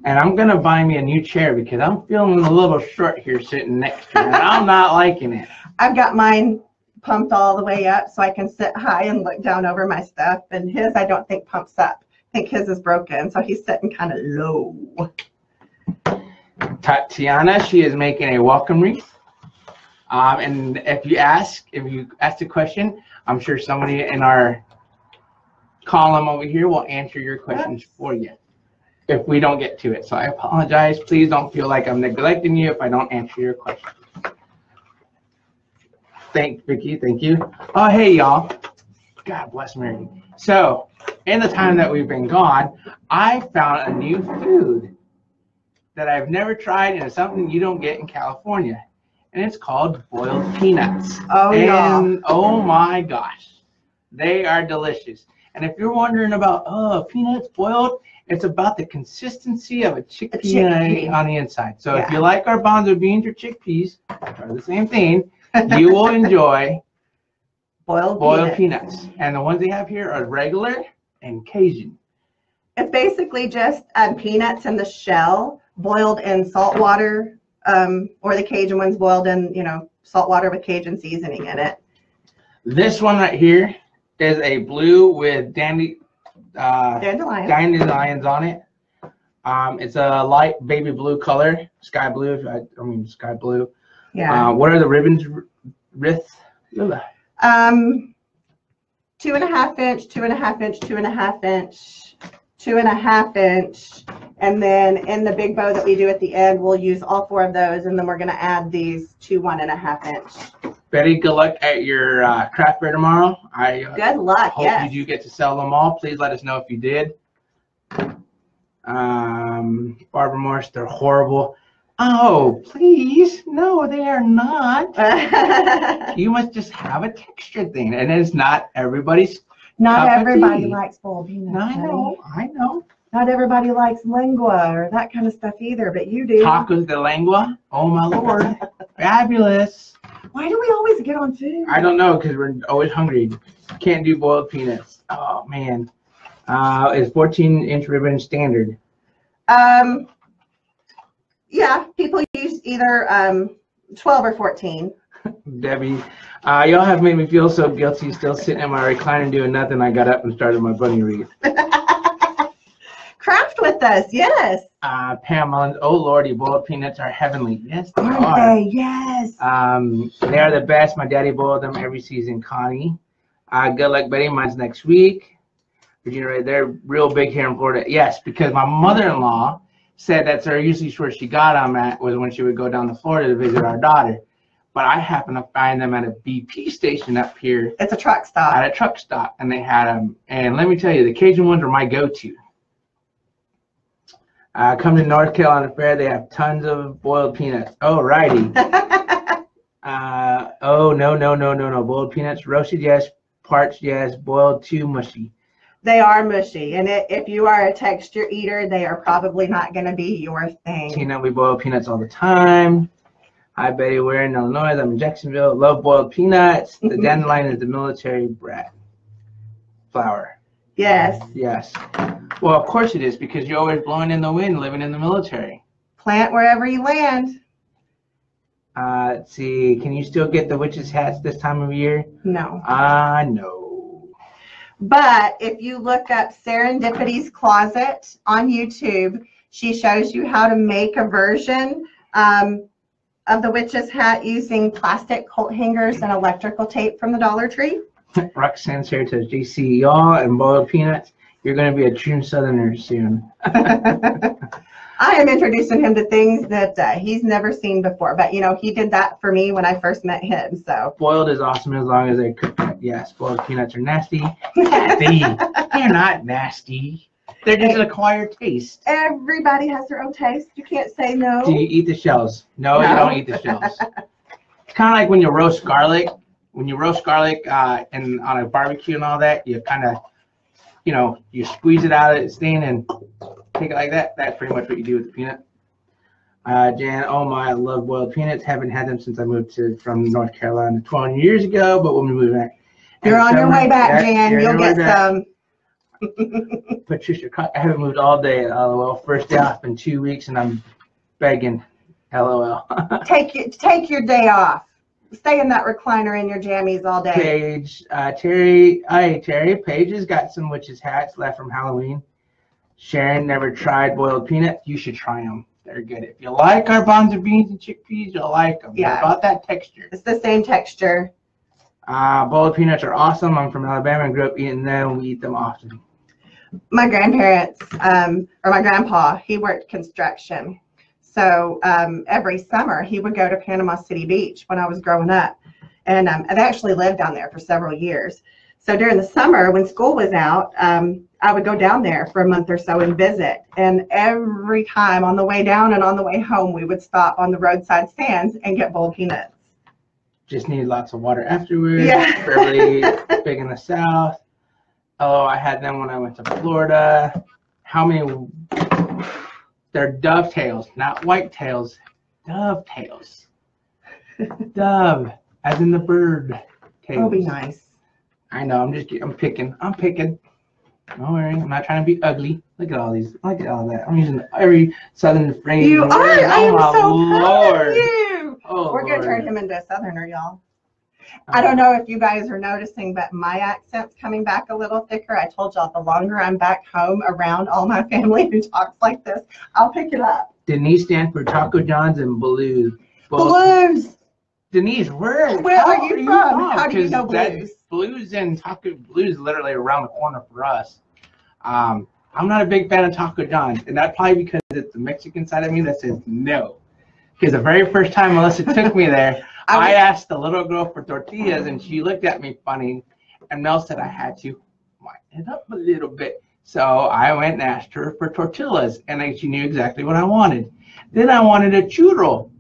And I'm going to buy me a new chair because I'm feeling a little short here sitting next to you, and I'm not liking it. I've got mine pumped all the way up so I can sit high and look down over my stuff. And his, I don't think pumps up. I think his is broken, so he's sitting kind of low. Tatiana, she is making a welcome wreath. And if you ask the question, I'm sure somebody in our column over here will answer your questions for you if we don't get to it. So I apologize. Please don't feel like I'm neglecting you if I don't answer your question. Thanks, Vicki. Thank you. Oh, hey, y'all. God bless Mary. So, in the time that we've been gone, I found a new food that I've never tried, and it's something you don't get in California. And it's called boiled peanuts. Oh, yeah. And oh my gosh, they are delicious. And if you're wondering about, peanuts boiled, it's about the consistency of a chickpea on the inside. So if you like garbanzo beans or chickpeas, which are the same thing, you will enjoy boiled peanuts. And the ones they have here are regular and Cajun. It's basically just peanuts in the shell, boiled in salt water, or the Cajun ones boiled in, salt water with Cajun seasoning in it. This one right here is a blue with dandelions on it. It's a light baby blue color, sky blue. Sky blue. Yeah. What are the ribbons? Wreaths? 2.5 inch, 2.5 inch, 2.5 inch, 2.5 inch, and then in the big bow that we do at the end, we'll use all 4 of those, and then we're going to add these 2 1.5 inch. Betty, good luck at your craft fair tomorrow. Good luck. Hope you do get to sell them all. Please let us know if you did. Barbara Morris, they're horrible. Oh, please. No, they are not. You must just have a texture thing, and it's not everybody's. Not everybody likes boiled peanuts. I know. Not everybody likes lengua or that kind of stuff either, but you do. Tacos de lengua? Oh, my Lord. Fabulous. Why do we always get on food? I don't know, because we're always hungry. Can't do boiled peanuts. Oh, man. Is 14-inch ribbon standard? Yeah, people use either 12 or 14. Debbie, y'all have made me feel so guilty still sitting in my recliner doing nothing. I got up and started my bunny wreath. Craft with us, yes. Pam Mullins, oh Lordy, boiled peanuts are heavenly. Yes, they are. are. Yes. They are the best. My daddy boiled them every season. Connie, good luck, Betty. Mine's next week. Virginia, they're real big here in Florida. Yes, because my mother-in-law said that's usually where she got them at was when she would go down to Florida to visit our daughter. But I happened to find them at a BP station up here. It's a truck stop. At a truck stop, and they had them. And let me tell you, the Cajun ones are my go-to. Come to North Carolina Fair, they have tons of boiled peanuts. Oh, righty. Oh, no. Boiled peanuts, roasted, yes. Parched, yes. Boiled, too mushy. They are mushy, and if you are a texture eater, they are probably not going to be your thing. Tina, we boil peanuts all the time. Hi, Betty. We're in Illinois. I'm in Jacksonville. Love boiled peanuts. The dandelion is the military brat flower. Yes. Yes. Well, of course it is, because you're always blowing in the wind, living in the military. Plant wherever you land. Let's see. Can you still get the witches' hats this time of year? No. No. But if you look up Serendipity's Closet on YouTube, she shows you how to make a version of the witch's hat using plastic coat hangers and electrical tape from the Dollar Tree. Roxanne Sarah says, JC, y'all and boiled peanuts, you're going to be a true Southerner soon. I am introducing him to things that he's never seen before. But, he did that for me when I first met him. So boiled is awesome as long as they cook it. Yes, boiled peanuts are nasty. Nasty. They're not nasty. They're just an acquired taste. Everybody has their own taste. You can't say no. Do you eat the shells? No, you don't eat the shells. It's kind of like when you roast garlic. When you roast garlic and on a barbecue and all that, you kind of you know, you squeeze it out of its thing and take it like that. That's pretty much what you do with the peanut. Jan, oh my, I love boiled peanuts. Haven't had them since I moved from North Carolina 20 years ago, but when we moved back. You're on your way back, Jan. You'll get some. Patricia, I haven't moved all day. LOL. First day off in 2 weeks, and I'm begging. LOL. Take your day off. Stay in that recliner in your jammies all day. Paige, Terry. Hi, Terry. Paige has got some witches hats left from Halloween. Sharon never tried boiled peanuts. You should try them. They're good. If you like our bonza beans and chickpeas, you'll like them. Yeah. They're about that texture. It's the same texture. Boiled peanuts are awesome. I'm from Alabama and grew up eating them. We eat them often. My grandparents, or my grandpa, he worked construction. So every summer he would go to Panama City Beach when I was growing up. And I've actually lived down there for several years. So during the summer when school was out, I would go down there for a month or so and visit. And every time on the way down and on the way home, we would stop on the roadside stands and get boiled peanuts. Just need lots of water afterwards. Yeah. Really big in the South. Oh, I had them when I went to Florida. How many? They're dovetails, not whitetails. Dovetails. Dove, as in the bird. Tails. That'll be nice. I know. I'm picking. Don't worry. I'm not trying to be ugly. Look at all these. Look at all that. I'm using every southern phrase. You are. I am so proud of you. Oh, we're going to turn him into a southerner, y'all. I don't know if you guys are noticing, but my accent's coming back a little thicker. I told y'all the longer I'm back home around all my family who talks like this, I'll pick it up. Denise stands for Taco John's and Blues. Blues. Denise, where are you from? How do you know Blues? Blues and Taco Blues is literally around the corner for us. I'm not a big fan of Taco John's, and that's probably because it's the Mexican side of me that says no. Because the very first time Melissa took me there, I asked the little girl for tortillas, and she looked at me funny, and Mel said I had to whiten it up a little bit. So I went and asked her for tortillas, and she knew exactly what I wanted. Then I wanted a churro.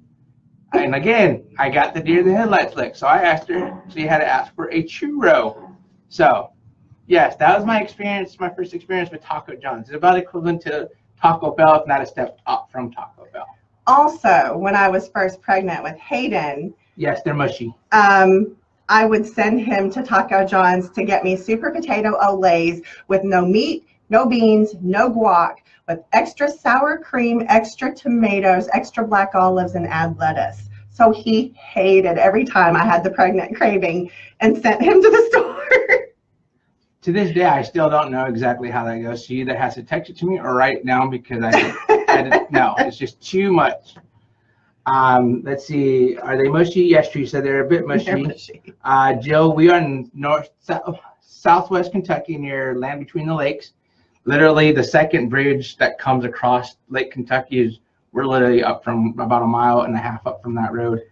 And again, I got the deer in the headlights lick. So I asked her, she had to ask for a churro. So, yes, that was my experience, my first experience with Taco John's. It's about equivalent to Taco Bell, if not a step up from Taco Bell. Also, when I was first pregnant with Hayden, yes, they're mushy. I would send him to Taco John's to get me super potato olays with no meat, no beans, no guac, with extra sour cream, extra tomatoes, extra black olives, and add lettuce. So he hated every time I had the pregnant craving and sent him to the store. To this day, I still don't know exactly how that goes. She either has to text it to me or write it down because no, it's just too much. Let's see. Are they mushy? Yes, Tree said they're a bit mushy. They're mushy. Joe, we are in southwest Kentucky near Land Between the Lakes. Literally, the second bridge that comes across Lake Kentucky is we're literally up from about 1.5 miles up from that road.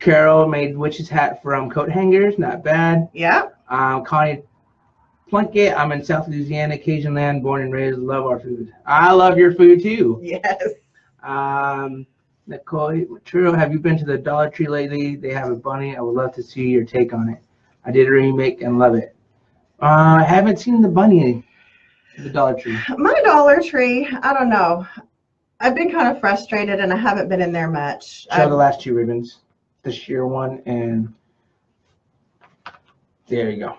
Carol made witch's hat from coat hangers. Not bad. Yeah. Connie Plunkett, I'm in South Louisiana, Cajun land, born and raised. Love our food. I love your food too. Yes. Nicole, True, have you been to the Dollar Tree lately? They have a bunny. I would love to see your take on it. I did a remake and love it. I haven't seen the bunny at the Dollar Tree. My Dollar Tree, I don't know. I've been kind of frustrated and I haven't been in there much. Show the last 2 ribbons. The sheer one and there you go.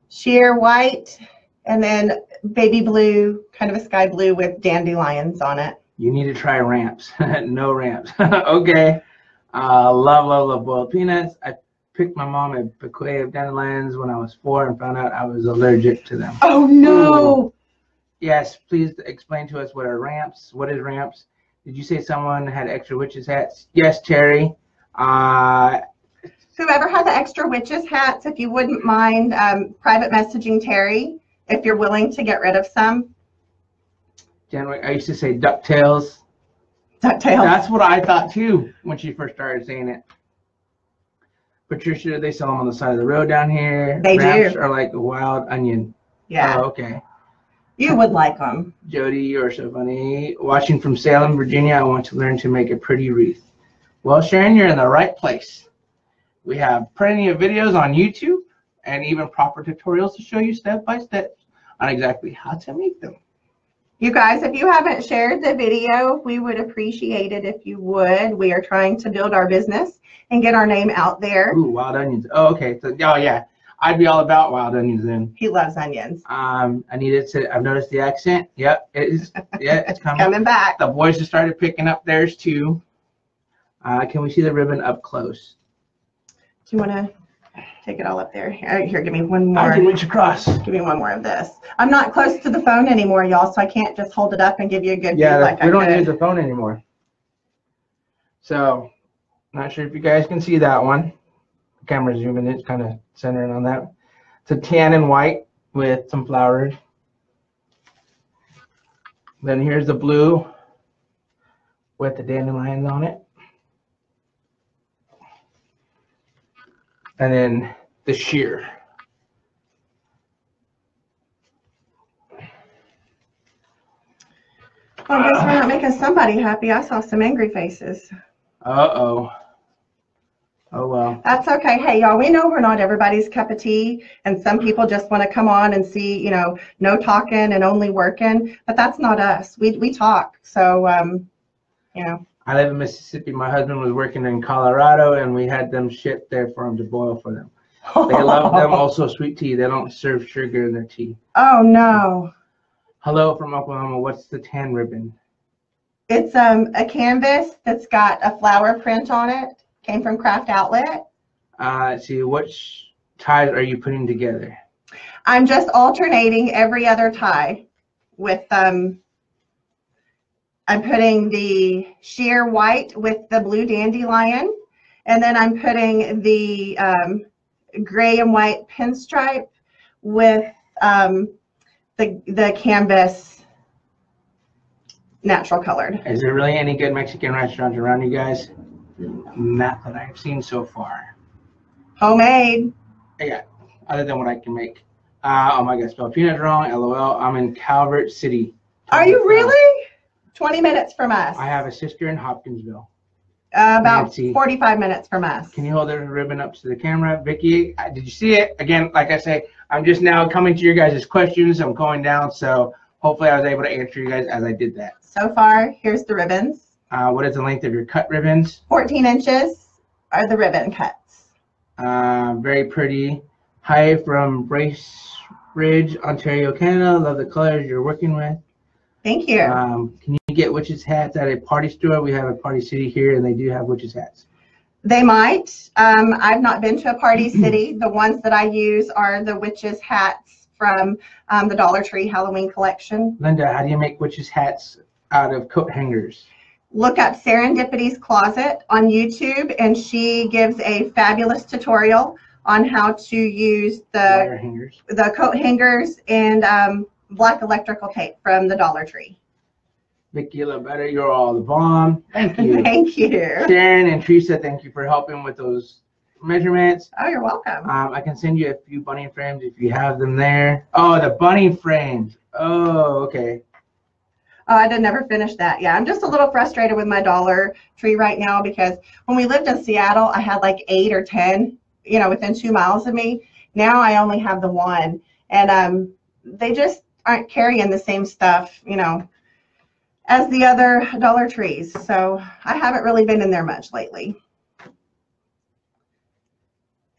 Sheer white and then baby blue, kind of a sky blue with dandelions on it. You need to try ramps. No ramps. Okay. Love boiled peanuts. I picked my mom a bouquet of dandelions when I was 4 and found out I was allergic to them. Oh no. Ooh. Yes, please explain to us what are ramps. What is ramps? Did you say someone had extra witches hats? Yes, Terry. Whoever had the extra witches hats, if you wouldn't mind private messaging Terry, if you're willing to get rid of some. January, I used to say DuckTales. DuckTales. That's what I thought too when she first started saying it. Patricia, they sell them on the side of the road down here. They Ramps do. are like a wild onion. Yeah. Oh, okay. You would like them. Jody, you're so funny. Watching from Salem, Virginia, I want to learn to make a pretty wreath. Well, Sharon, you're in the right place. We have plenty of videos on YouTube and even proper tutorials to show you step by step on exactly how to make them. You guys, if you haven't shared the video, we would appreciate it if you would. We are trying to build our business and get our name out there. Ooh, wild onions. Oh, okay. So, oh yeah, I'd be all about wild onions then. He loves onions. I needed to. I've noticed the accent. Yep, it is. Yeah, it's coming. Coming back. The boys just started picking up theirs too. Can we see the ribbon up close? Do you want to take it all up there? Here, give me one more. I can reach across. Give me one more of this. I'm not close to the phone anymore, y'all, so I can't just hold it up and give you a good view like we don't use the phone anymore. So, not sure if you guys can see that one. The camera's zooming in, it's kind of centering on that. It's a tan and white with some flowers. Then here's the blue with the dandelions on it. And then the sheer. Well, I guess we're not making somebody happy. I saw some angry faces. Uh-oh. Oh, well. That's okay. Hey, y'all, we know we're not everybody's cup of tea, and some people just want to come on and see, you know, no talking and only working, but that's not us. We talk, so, you know. I live in Mississippi. My husband was working in Colorado, and we had them shipped there for him to boil for them. They love them. Also, sweet tea. They don't serve sugar in their tea. Oh, no. Hello from Oklahoma. What's the tan ribbon? It's a canvas that's got a flower print on it. Came from Craft Outlet. See, which ties are you putting together? I'm just alternating every other tie with I'm putting the sheer white with the blue dandelion, and then I'm putting the gray and white pinstripe with the canvas natural colored. Is there really any good Mexican restaurants around you guys? Not that I've seen so far. Homemade. Yeah, other than what I can make. Oh my God, spelled peanuts wrong. LOL. I'm in Calvert City. Are you really? 20 minutes from us. I have a sister in Hopkinsville. About Nancy. 45 minutes from us. Can you hold the ribbon up to the camera? Vicky, did you see it? Again, like I say, I'm just now coming to your guys' questions. I'm going down, so hopefully I was able to answer you guys as I did that. So far, here's the ribbons. What is the length of your cut ribbons? 14 inches are the ribbon cuts. Very pretty. Hi from Bracebridge, Ontario, Canada. Love the colors you're working with. Thank you. Can you get witches hats at a party store? We have a Party City here, and they do have witches hats. They might. I've not been to a Party City. The ones that I use are the witches hats from the Dollar Tree Halloween collection. Linda, how do you make witches hats out of coat hangers? Look up Serendipity's Closet on YouTube, and she gives a fabulous tutorial on how to use the coat hangers and black electrical tape from the Dollar Tree. Vicky, you look better. You're all the bomb. Thank you. Thank you. Sharon and Teresa, thank you for helping with those measurements. Oh, you're welcome. I can send you a few bunny frames if you have them there. Oh, the bunny frames. Oh, okay. Oh, I did never finish that. Yeah, I'm just a little frustrated with my Dollar Tree right now because when we lived in Seattle, I had like 8 or 10, you know, within 2 miles of me. Now I only have the one, and they just aren't carrying the same stuff, you know, as the other Dollar Trees. So I haven't really been in there much lately.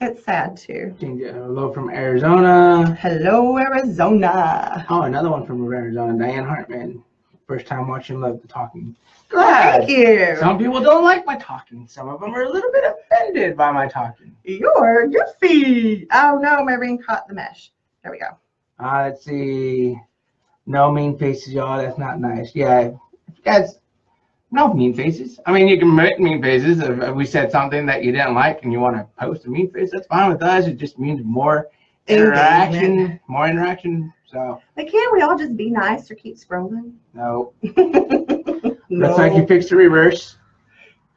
It's sad too. Hello from Arizona. Hello, Arizona. Oh, another one from Arizona, Diane Hartman. First time watching, love the talking. Glad. Thank you. Some people don't like my talking. Some of them are a little bit offended by my talking. You're goofy. Oh no, my ring caught the mesh. There we go. Let's see. No mean faces, y'all. That's not nice. Yeah, guys, no mean faces. I mean, you can make mean faces if we said something that you didn't like and you want to post a mean face. That's fine with us. It just means more interaction, more interaction. So. But can't we all just be nice or keep scrolling? No. No. Looks like you fixed the reverse.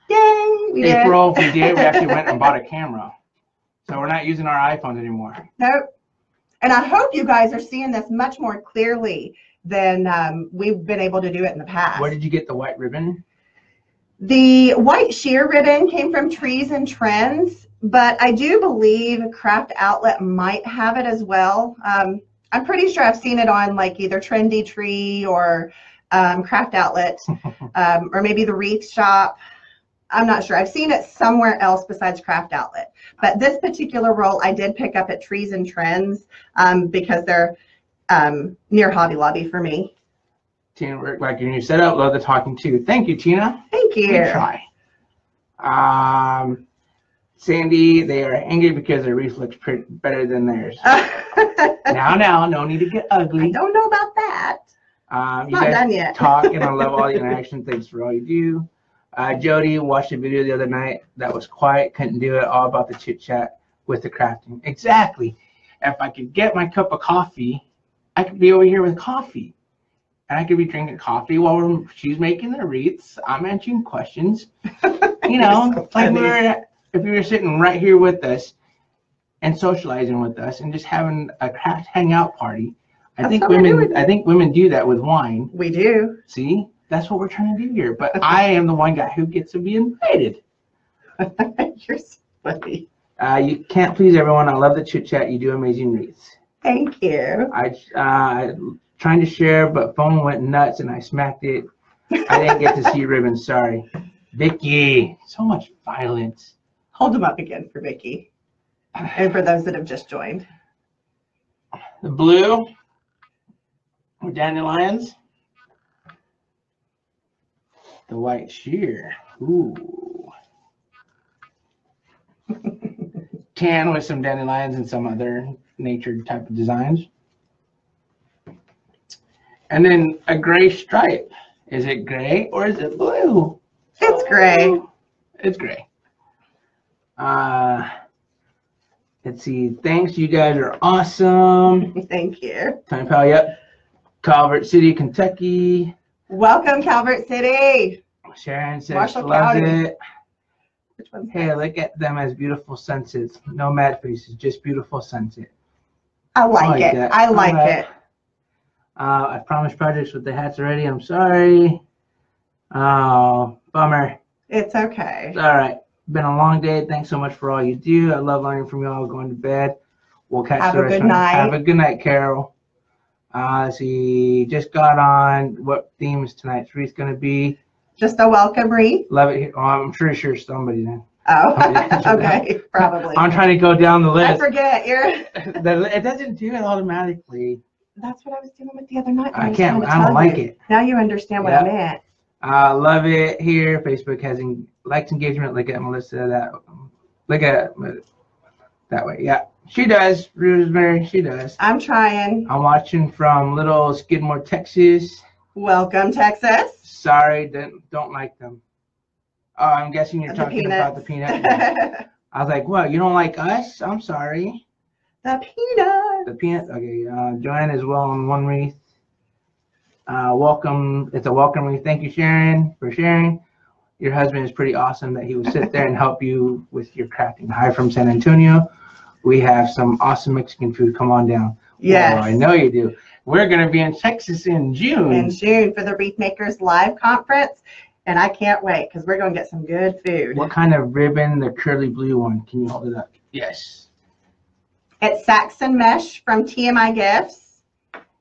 Yay! We April, did. we actually went and bought a camera. So we're not using our iPhones anymore. Nope. And I hope you guys are seeing this much more clearly than we've been able to do it in the past. Where did you get the white ribbon? The white sheer ribbon came from Trees and Trends, but I do believe Craft Outlet might have it as well. I'm pretty sure I've seen it on like either Trendy Tree or Craft Outlet, or maybe the Wreath Shop. I'm not sure. I've seen it somewhere else besides Craft Outlet. But this particular roll I did pick up at Trees and Trends because they're near Hobby Lobby for me. Tina, like your new setup, love the talking to. Thank you, Tina. Thank you. Good try. Sandy, they are angry because their wreath looks better than theirs. now, no need to get ugly. I don't know about that. You not guys done yet. talk, and I love all the interaction. Thanks for all you do. Jody watched a video the other night that was quiet, couldn't do it, all about the chit chat with the crafting. Exactly. If I could get my cup of coffee, I could be over here with coffee. And I could be drinking coffee while she's making the wreaths. I'm answering questions. You know, so like if you were sitting right here with us and socializing with us and just having a craft hangout party. I think women do that with wine. We do. See? That's what we're trying to do here. But I am the one guy who gets to be invited. You're so funny. You can't please everyone. I love the chit chat. You do amazing wreaths. Thank you. I trying to share, but phone went nuts and I smacked it. I didn't get to see ribbons. Sorry. Vicky, so much violence. Hold them up again for Vicky. And for those that have just joined. The blue with dandelions. The white sheer. Ooh. Tan with some dandelions and some other nature type of designs. And then a gray stripe. Is it gray or is it blue? It's gray. It's gray. Let's see. Thanks. You guys are awesome. Thank you. Tiny Pal, yep. Calvert City, Kentucky. Welcome, Calvert City. Sharon says Marshall she loves County. it. Which one's Hey, that? look at them as beautiful sunsets. No mad faces, just beautiful sunset. I like it. that. I like All right. it. I promised projects with the hats already. I'm sorry. Oh, bummer. It's okay. It's all right. Been a long day. Thanks so much for all you do. I love learning from you all. Going to bed. We'll catch Have the a rest good on- night. Have a good night, Carol. Let's see. Just got on. What theme is tonight's wreath going to be? Just a welcome wreath. Love it here. Oh, I'm pretty sure somebody then. Oh, yeah. okay. Probably. I'm trying to go down the I list. forget. It doesn't do it automatically. That's what I was dealing with the other night. I can't. I don't like it. Now you understand what I meant. Love it here. Facebook has likes engagement. Look at Melissa. Look at that way. Yeah, she does. Rosemary, she does. I'm trying. I'm watching from little Skidmore, Texas. Welcome, Texas. Sorry, don't like them. Oh, I'm guessing you're The talking peanuts. about the peanut. I was like, what? You don't like us? I'm sorry. The peanut. The peanut. Okay. Joanne is well on one wreath. Welcome. It's a welcome wreath. Thank you, Sharon, for sharing. Your husband is pretty awesome that he would sit there and help you with your crafting. Hi from San Antonio. We have some awesome Mexican food. Come on down. Yes. Oh, I know you do. We're going to be in Texas in June. In June for the Wreath Makers Live Conference. And I can't wait because we're going to get some good food. What kind of ribbon? The curly blue one. Can you hold it up? Yes. It's Saxon mesh from TMI Gifts.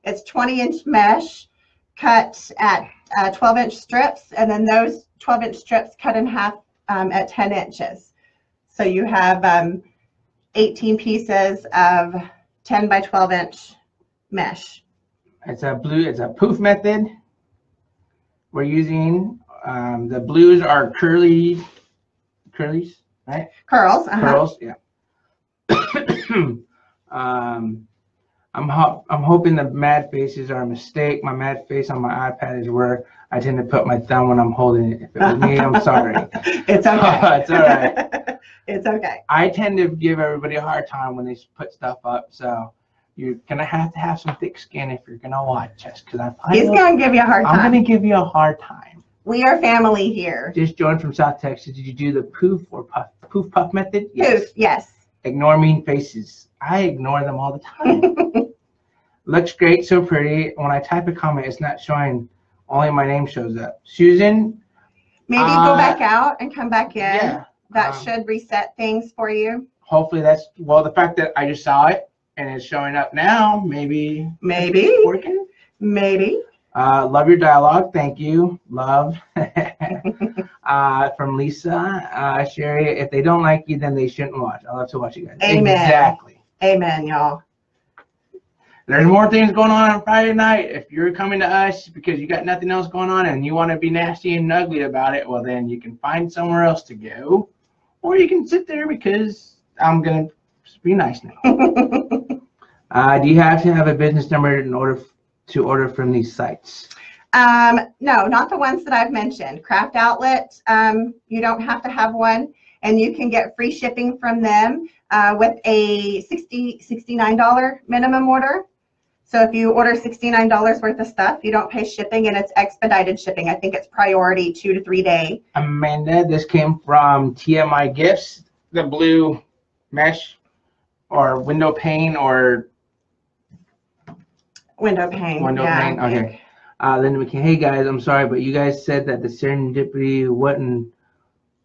It's 20-inch mesh cut at 12-inch strips. And then those 12-inch strips cut in half at 10 inches. So you have 18 pieces of 10 by 12-inch mesh. It's a poof method. We're using the blues are curlies, right? Curls. Curls, yeah. I'm hoping the mad faces are a mistake. My mad face on my iPad is where I tend to put my thumb when I'm holding it. If it was me, I'm sorry. It's okay. It's all right. It's okay. I tend to give everybody a hard time when they put stuff up, so you're gonna have to have some thick skin if you're gonna watch us, because He's going to give you a hard time. I'm gonna give you a hard time. We are family here. Just joined from South Texas. Did you do the poof or puff method? Poof, yes. Ignore mean faces. I ignore them all the time. Looks great, so pretty. When I type a comment, it's not showing. Only my name shows up. Susan. Maybe go back out and come back in. Yeah. that should reset things for you. Hopefully that's, well, the fact that I just saw it and it's showing up now, maybe it's working. Maybe. Love your dialogue. Thank you. Love. From Lisa. Sherry, if they don't like you, then they shouldn't watch. I love to watch you guys. Amen. Exactly. Amen, y'all. There's more things going on Friday night. If you're coming to us because you got nothing else going on and you want to be nasty and ugly about it, well, then you can find somewhere else to go. Or you can sit there because I'm going to be nice now. Do you have to have a business number in order to order from these sites? No, not the ones that I've mentioned. Craft Outlet, you don't have to have one, and you can get free shipping from them with a $69 minimum order. So if you order $69 worth of stuff, you don't pay shipping, and it's expedited shipping. I think it's priority 2 to 3 day. Amanda, this came from TMI Gifts, the blue mesh or window pane or window pane. Window pane. Okay. Linda McKay, hey guys, I'm sorry, but you guys said that the serendipity wasn't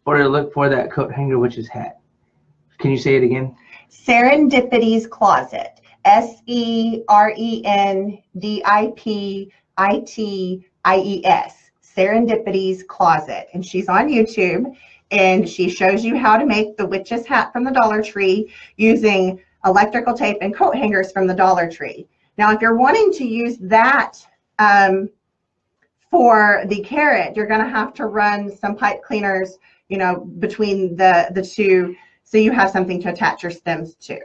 order to look for that coat hanger, which is hat. Can you say it again? Serendipity's Closet. SERENDIPITIES. Serendipity's Closet. And she's on YouTube, and she shows you how to make the witch's hat from the Dollar Tree using electrical tape and coat hangers from the Dollar Tree. Now, if you're wanting to use that for the carrot, you're going to have to run some pipe cleaners, you know, between the two, so you have something to attach your stems to.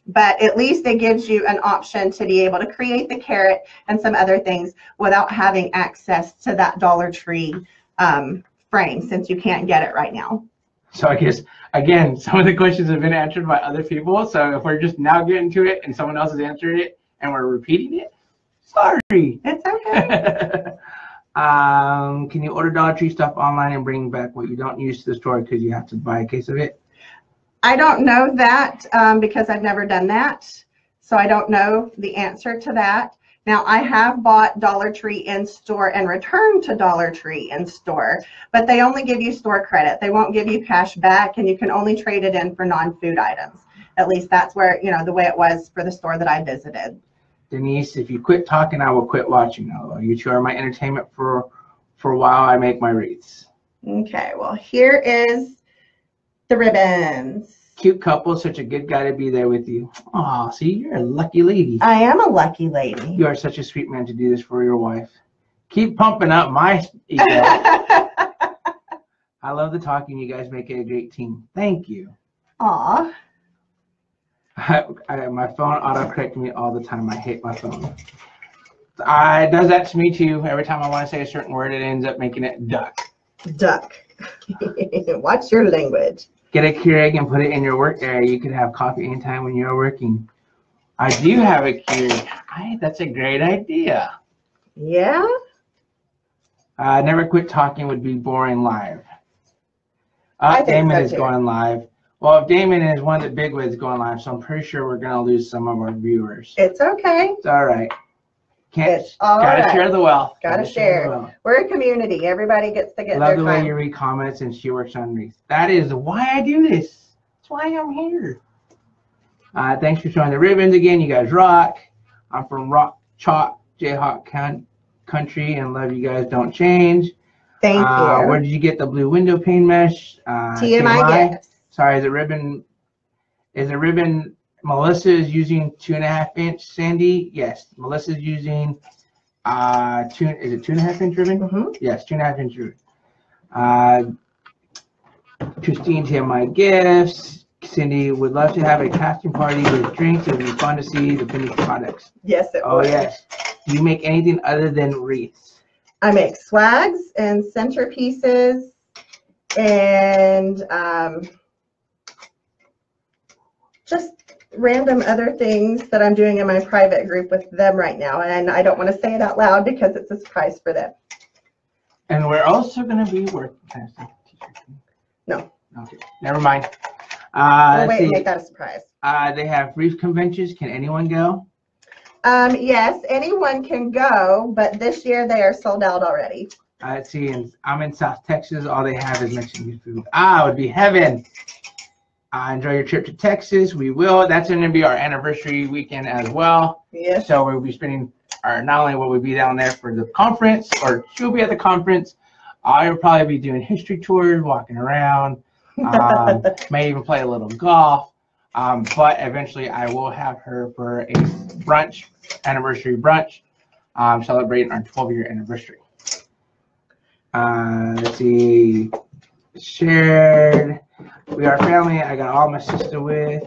But at least it gives you an option to be able to create the carrot and some other things without having access to that Dollar Tree frame, since you can't get it right now. So I guess, again, some of the questions have been answered by other people. So if we're just now getting to it and someone else has answered it and we're repeating it, sorry. It's okay. Can you order Dollar Tree stuff online and bring back what you don't use to the store because you have to buy a case of it? I don't know that because I've never done that. So I don't know the answer to that. Now, I have bought Dollar Tree in store and returned to Dollar Tree in store, but they only give you store credit. They won't give you cash back, and you can only trade it in for non-food items. At least that's where, you know, the way it was for the store that I visited. Denise, if you quit talking, I will quit watching. Although you two are my entertainment for a while, I make my wreaths. Okay, well, here is the ribbons. Cute couple, such a good guy to be there with you. Aw, see, you're a lucky lady. I am a lucky lady. You are such a sweet man to do this for your wife. Keep pumping up my ego. I love the talking. You guys make it a great team. Thank you. Aw. My phone auto-corrects me all the time. I hate my phone. It does that to me too. Every time I want to say a certain word, it ends up making it duck. Duck. Watch your language. Get a Keurig and put it in your work area. You can have coffee anytime when you're working. I do have a Keurig. That's a great idea. Yeah? Never quit talking would be boring live. Damon is going live. Well, if Damon is one of the big ones going live, so I'm pretty sure we're going to lose some of our viewers. It's okay. It's all right. Gotta share the wealth. Gotta share. We're a community. Everybody gets to get Love their the time. way you read comments, and she works on wreaths. That is why I do this. That's why I'm here. Thanks for showing the ribbons again. You guys rock. I'm from Rock Chalk, Jayhawk Country, and love you guys. Don't change. Thank you. Where did you get the blue window pane mesh? TMI Gifts. Sorry, is the ribbon Melissa is using 2.5-inch, Sandy? Yes, Melissa's using is it 2.5-inch ribbon? Mm-hmm. Yes, 2.5-inch ribbon. Christine, TMI Gifts. Cindy would love to have a casting party with drinks. It would be fun to see the finished products. Yes, it would. would. Oh yes. Do you make anything other than wreaths? I make swags and centerpieces and just random other things that I'm doing in my private group with them right now, and I don't want to say it out loud because it's a surprise for them. And we're also going to be working. Can I say t-shirt? No. Okay, never mind. We'll wait and make that a surprise. They have wreath conventions. Can anyone go? Yes, anyone can go, but this year they are sold out already. Let's see, and I'm in South Texas. All they have is Mexican food. It would be heaven. Enjoy your trip to Texas. We will. That's going to be our anniversary weekend as well. Yes. So we'll be spending not only will we be down there for the conference, or she'll be at the conference. I'll probably be doing history tours, walking around, may even play a little golf. But eventually I will have her for a brunch, anniversary brunch, celebrating our 12-year anniversary. Let's see, shared. We are family. I got all my sister with.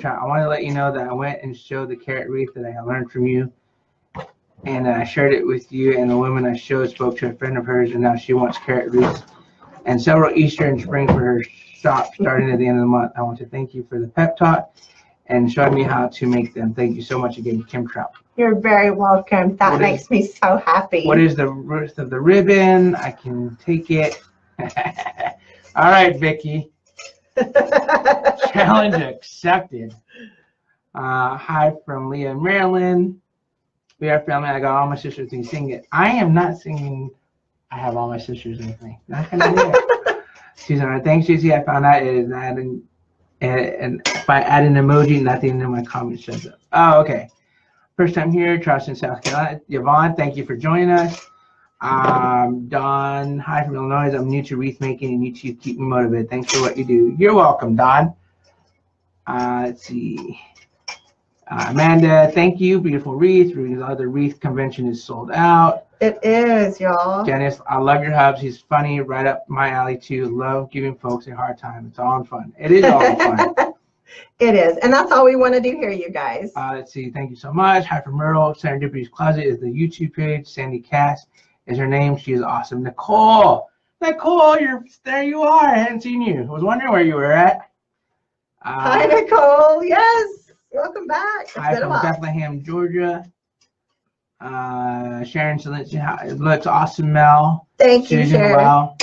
I want to let you know that I went and showed the carrot wreath that I learned from you. And I shared it with you, and the woman I showed spoke to a friend of hers, and now she wants carrot wreaths and several Easter and spring for her shop starting at the end of the month. I want to thank you for the pep talk and showing me how to make them. Thank you so much again, Kim Trout. You're very welcome. That makes me so happy. What is the rest of the ribbon? I can take it. All right, Vicky. Challenge accepted. Hi from Leah, Maryland. We are family. I got all my sisters to sing it. I am not singing I have all my sisters with me. Not gonna do it. Susan, thanks, JC. I found out it is adding, and by adding emoji, nothing in my comments shows up. Oh, okay. First time here, Charleston, South Carolina. Yvonne, thank you for joining us. Don, hi from Illinois. I'm new to wreath making, and you two keep me motivated. Thanks for what you do. You're welcome, Don. Let's see. Amanda, thank you. Beautiful wreath. The other wreath convention is sold out. It is, y'all. Janice, I love your hubs. He's funny, right up my alley too. Love giving folks a hard time. It's all in fun. It is all in fun. It is, and that's all we want to do here, you guys. Let's see. Thank you so much. Hi from Myrtle. Serendipity's Closet is the YouTube page. Sandy Cass is her name. She is awesome. Nicole, there you are. I hadn't seen you. I was wondering where you were at. Hi, Nicole. Yes, welcome back. Hi from Bethlehem, Georgia. Sharon Salincia, it looks awesome, Mel. Thank you, Sharon. Wow.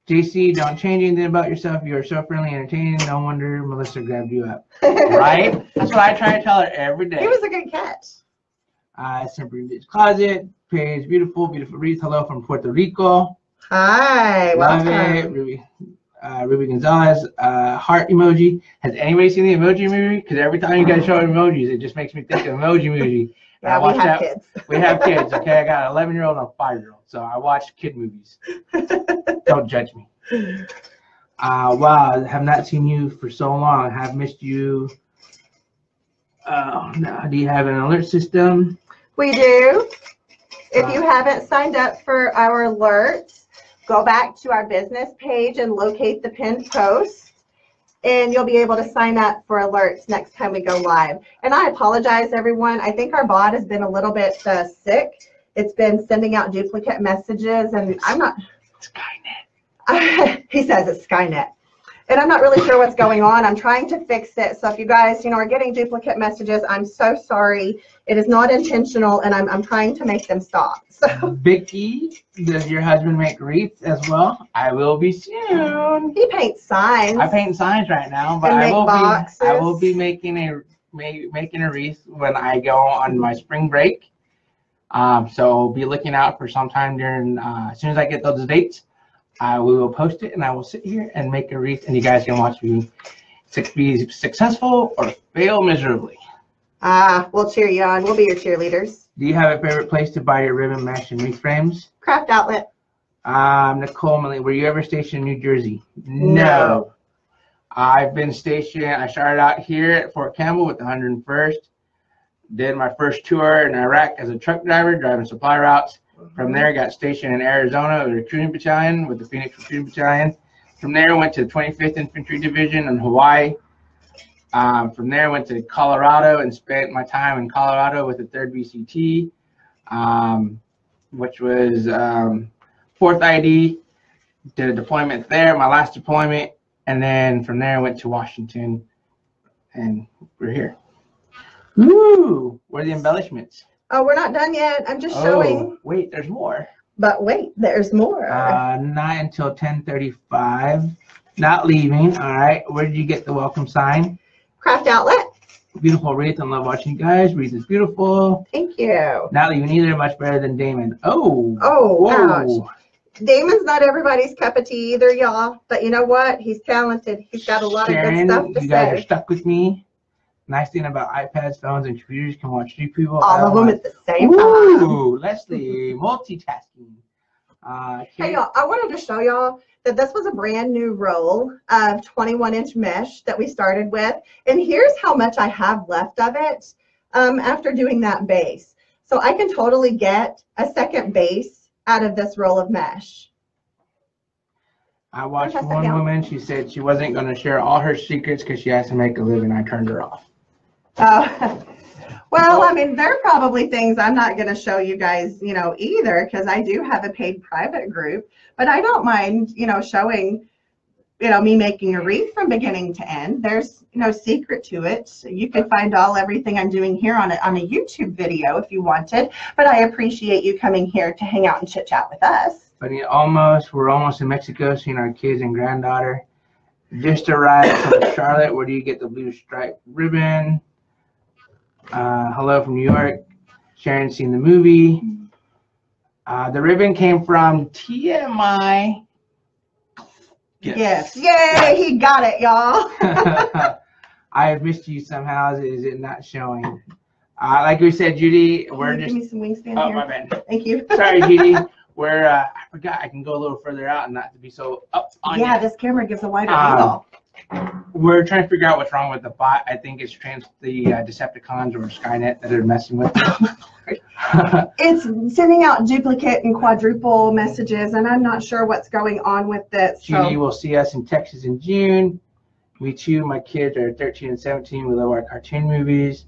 JC, don't change anything about yourself. You are so friendly, entertaining. No wonder Melissa grabbed you up. Right? That's what I try to tell her every day. It was a good catch. Serendipity's Closet. Page, beautiful wreath. Hello from Puerto Rico. Hi, love welcome. it. Ruby Gonzalez, heart emoji. Has anybody seen the Emoji Movie? Because every time you guys show emojis, it just makes me think of Emoji Movie. Yeah, we have kids. We have kids, okay? I got an 11-year-old and a 5-year-old, so I watch kid movies. Don't judge me. Wow, I have not seen you for so long. I have missed you. No. Do you have an alert system? We do. If you haven't signed up for our alerts, go back to our business page and locate the pinned post, and you'll be able to sign up for alerts next time we go live. And I apologize, everyone. I think our bot has been a little bit sick. It's been sending out duplicate messages, and I'm not. Skynet. He says it's Skynet. And I'm not really sure what's going on. I'm trying to fix it. So if you guys, are getting duplicate messages, I'm so sorry. It is not intentional, and I'm trying to make them stop. So Vicky, does your husband make wreaths as well? I will be soon. He paints signs. I paint signs right now, but I will be making a wreath when I go on my spring break. So be looking out for sometime during as soon as I get those dates. We will post it, and I will sit here and make a wreath, and you guys can watch me be successful or fail miserably. We'll cheer you on. We'll be your cheerleaders. Do you have a favorite place to buy your ribbon, mesh, and wreath frames? Craft Outlet. Nicole, were you ever stationed in New Jersey? No. I've been stationed. I started out here at Fort Campbell with the 101st. Did my first tour in Iraq as a truck driver, driving supply routes. From there, got stationed in Arizona with a recruiting battalion with the Phoenix Recruiting Battalion. From there, went to the 25th Infantry Division in Hawaii. From there, went to Colorado and spent my time in Colorado with the 3rd VCT, which was 4th ID. Did a deployment there, my last deployment. And then from there, I went to Washington, and we're here. Ooh, where are the embellishments? Oh, we're not done yet. I'm just showing. Wait, there's more. But wait, there's more. Not until 10:35. Not leaving. All right. Where did you get the welcome sign? Craft Outlet. Beautiful wreath. I love watching you guys. Wreath is beautiful. Thank you. Natalie, you neither much better than Damon. Oh. Oh, Whoa. ouch. Damon's not everybody's cup of tea either, y'all. But you know what? He's talented. He's got a lot Sharon, of good stuff to you guys are say. stuck with me. Nice thing about iPads, phones, and computers, you can watch 3 people. All of them at the same time. Ooh, Leslie, multitasking. Hey, y'all, I wanted to show y'all that this was a brand new roll of 21-inch mesh that we started with. And here's how much I have left of it after doing that base. So I can totally get a second base out of this roll of mesh. I watched one woman, she said she wasn't going to share all her secrets because she has to make a living. I turned her off. Well, I mean, there are probably things I'm not going to show you guys, you know, either, because I do have a paid private group, but I don't mind, you know, showing, you know, me making a wreath from beginning to end. There's no secret to it. You can find everything I'm doing here on a YouTube video if you wanted, but I appreciate you coming here to hang out and chit chat with us. But we're almost in Mexico, seeing our kids and granddaughter. Just arrived from Charlotte. Where do you get the blue stripe ribbon? Hello from New York. Sharon seen the movie. The ribbon came from TMI. Yes. Yay, he got it, y'all. I have missed you somehow. Is it not showing? Like we said, Judy, we're just. Give me some wings stand here. My bad. Thank you. Sorry, Judy. I forgot I can go a little further out and not to be so up on Yeah, you. This camera gives a wider angle. We're trying to figure out what's wrong with the bot. I think it's the Decepticons or Skynet that are messing with it. It's sending out duplicate and quadruple messages, and I'm not sure what's going on with it. Judy will see us in Texas in June. Me too. My kids are 13 and 17. We love our cartoon movies.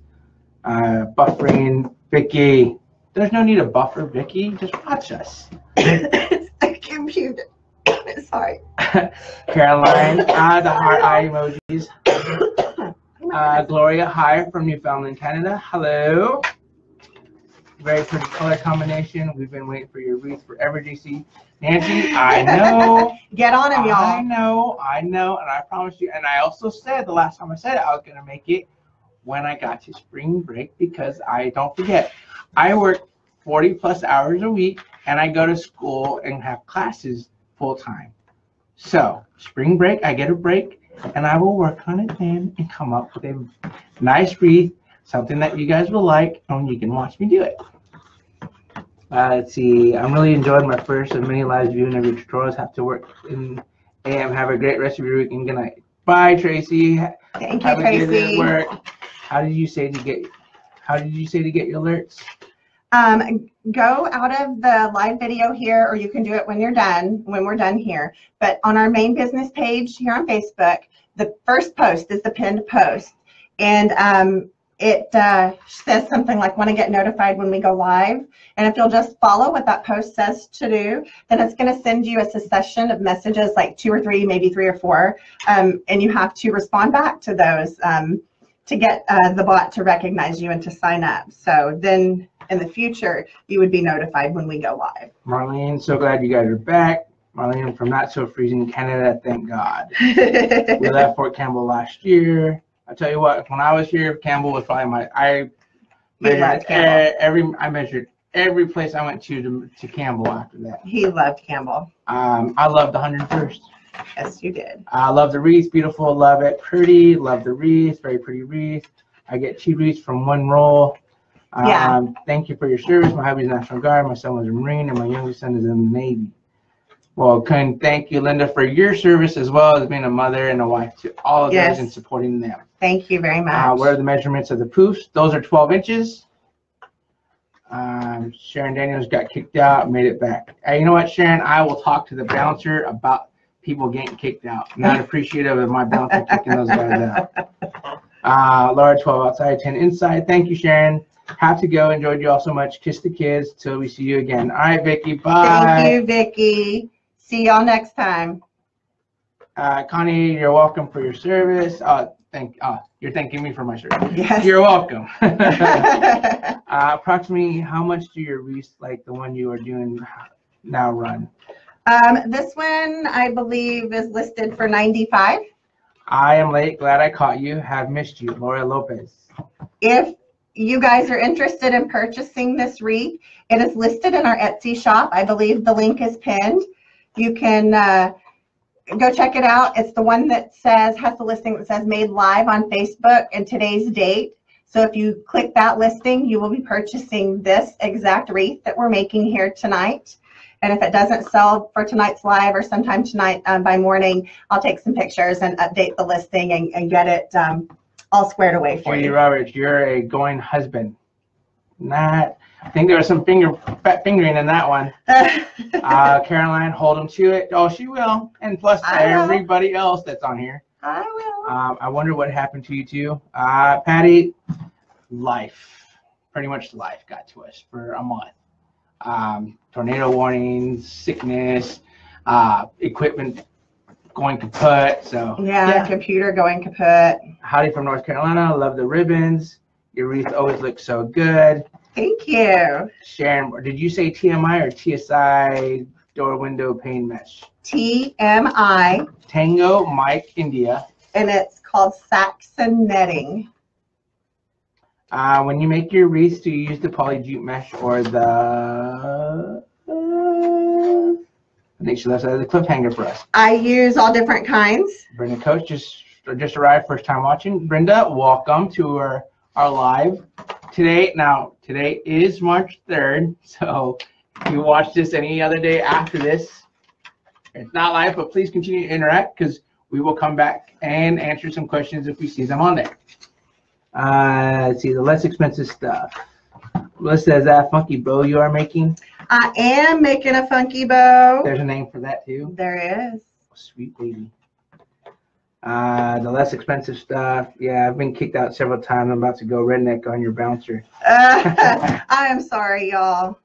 Buffering. Vicky. There's no need to buffer, Vicky. Just watch us. It's the computer. Sorry. Caroline, the heart eye emojis. Gloria, hi from Newfoundland, Canada. Hello. Very pretty color combination. We've been waiting for your wreath forever, JC. Nancy, I know. Get on him, y'all. I know. And I promise you. And I also said the last time I said it, I was going to make it when I got to spring break because I don't forget. I work 40 plus hours a week and I go to school and have classes full time. So spring break, I get a break and I will work on it then and come up with a nice wreath, something that you guys will like and you can watch me do it. Let's see, I'm really enjoying my first of many lives viewing of your tutorials. Have to work in AM. Have a great rest of your week and good night. Bye, Tracy. Thank you, Tracy. Work. How did you say to get your alerts? Go out of the live video here, or you can do it when we're done here. But on our main business page here on Facebook, the first post is the pinned post. And it says something like, want to get notified when we go live. And if you'll just follow what that post says to do, then it's going to send you a succession of messages, like 2 or 3, maybe 3 or 4. And you have to respond back to those to get the bot to recognize you and to sign up. So then in the future, you would be notified when we go live. Marlene, so glad you guys are back. Marlene from Not So Freezing Canada, thank God. We left Fort Campbell last year. I tell you what, when I was here, Campbell was probably I measured every place I went to Campbell after that. He loved Campbell. I loved the 101st. Yes, you did. I love the wreath, beautiful, love it, pretty, love the wreath, very pretty wreath. I get 2 wreaths from 1 roll. Thank you for your service. My hubby's National Guard, my son was a Marine, and my youngest son is in the Navy. Well, thank you, Linda, for your service as well as being a mother and a wife to all of those and supporting them. Thank you very much. What are the measurements of the poofs? Those are 12 inches. Sharon Daniels got kicked out, made it back. You know what, Sharon? I will talk to the bouncer about people getting kicked out. I'm not appreciative of my bouncer kicking those guys out. Laura, 12 outside, 10 inside. Thank you, Sharon. Have to go. Enjoyed you all so much. Kiss the kids till we see you again. All right, Vicky. Bye. Thank you, Vicky. See y'all next time. Connie, you're welcome for your service. You're thanking me for my service. Yes. You're welcome. Approximately how much do your wreaths, like the one you are doing now, run? This one, I believe, is listed for $95. I am late. Glad I caught you. Have missed you. Laura Lopez. If you guys are interested in purchasing this wreath, it is listed in our Etsy shop. I believe the link is pinned. You can go check it out. It's the one that has the listing that says made live on Facebook and today's date. So if you click that listing, you will be purchasing this exact wreath that we're making here tonight. And if it doesn't sell for tonight's live or sometime tonight by morning, I'll take some pictures and update the listing and get it all squared away for Judy you. Roberts, you're a going husband. Not. I think there was some fat fingering in that one. Caroline, hold him to it. Oh, she will. And plus everybody else that's on here. I will. I wonder what happened to you two. Patty, life. Pretty much life got to us for a month. Tornado warnings, sickness, equipment going kaput. So yeah, computer going kaput. Howdy from North Carolina. Love the ribbons. Your wreath always looks so good. Thank you. Sharon, did you say TMI or TSI door window pane mesh? TMI. Tango Mike India. And it's called Saxon netting. When you make your wreaths, do you use the poly jute mesh or the? I think she left that as a cliffhanger for us. I use all different kinds. Brenda Coach just arrived, first time watching. Brenda, welcome to our live today. Now today is March 3rd, so if you watch this any other day after this, it's not live, but please continue to interact because we will come back and answer some questions if we see them on there. Let's see the less expensive stuff. Melissa, is that a funky bow you are making? I am making a funky bow. There's a name for that too. There is. Sweet lady. The less expensive stuff. Yeah, I've been kicked out several times. I'm about to go redneck on your bouncer. I am sorry, y'all.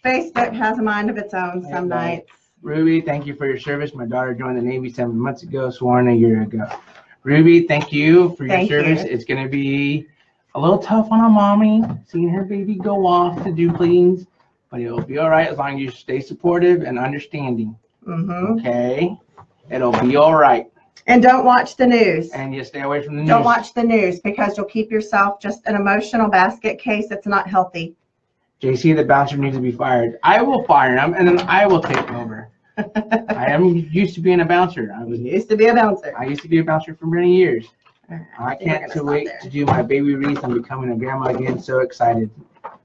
Facebook has a mind of its own some nights. Ruby, thank you for your service. My daughter joined the Navy 7 months ago, sworn a year ago. Ruby, thank you for your service. It's going to be a little tough on a mommy, seeing her baby go off to do things, but it'll be all right as long as you stay supportive and understanding. Okay? It'll be all right. And don't watch the news. And you stay away from the news. Don't watch the news because you'll keep yourself just an emotional basket case. It's not healthy. JC, the bouncer needs to be fired. I will fire him, and then I will take over. I am used to being a bouncer. I used to be a bouncer for many years. I can't wait to do my baby wreath. I'm becoming a grandma again. So excited.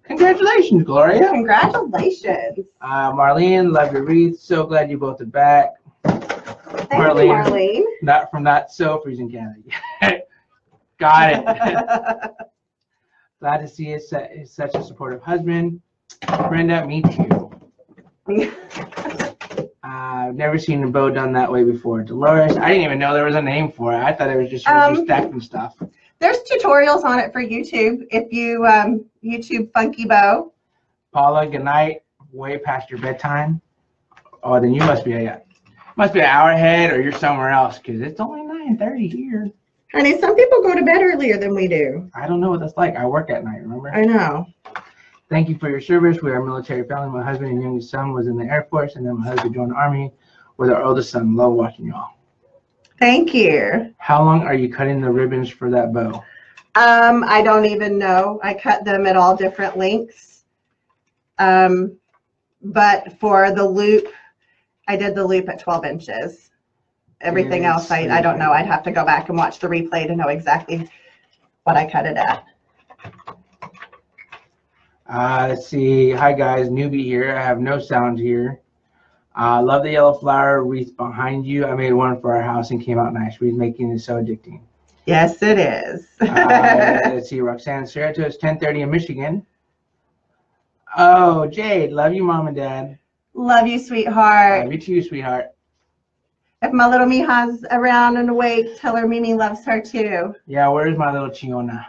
Congratulations, Gloria. Congratulations. Marlene, love your wreath. So glad you both are back. Thank you, Marlene. Not from that so freezing Canada. Got it. Glad to see it's such a supportive husband. Brenda, me too. I've never seen a bow done that way before. Dolores, I didn't even know there was a name for it. I thought it was just stacking stuff. There's tutorials on it for YouTube. If you YouTube funky bow. Paula, good night. Way past your bedtime. Oh, then you must be an hour ahead, or you're somewhere else because it's only 9:30 here. Honey, some people go to bed earlier than we do. I don't know what that's like. I work at night, remember? I know. Thank you for your service. We are a military family. My husband and youngest son was in the Air Force, and then my husband joined the Army with our oldest son. Love watching y'all. Thank you. How long are you cutting the ribbons for that bow? I don't even know. I cut them at all different lengths. But for the loop, I did the loop at 12 inches. Everything else, I don't know. I'd have to go back and watch the replay to know exactly what I cut it at. Let's see. Hi, guys. Newbie here. I have no sound here. Love the yellow flower wreath behind you. I made one for our house and came out nice. Wreath making is so addicting. Yes, it is. Let's see. Roxanne Cerrito, it's 10:30 in Michigan. Oh, Jade. Love you, Mom and Dad. Love you, sweetheart. Love you too, sweetheart. If my little Mija's around and awake, tell her Mimi loves her too. Yeah, where's my little Chiona?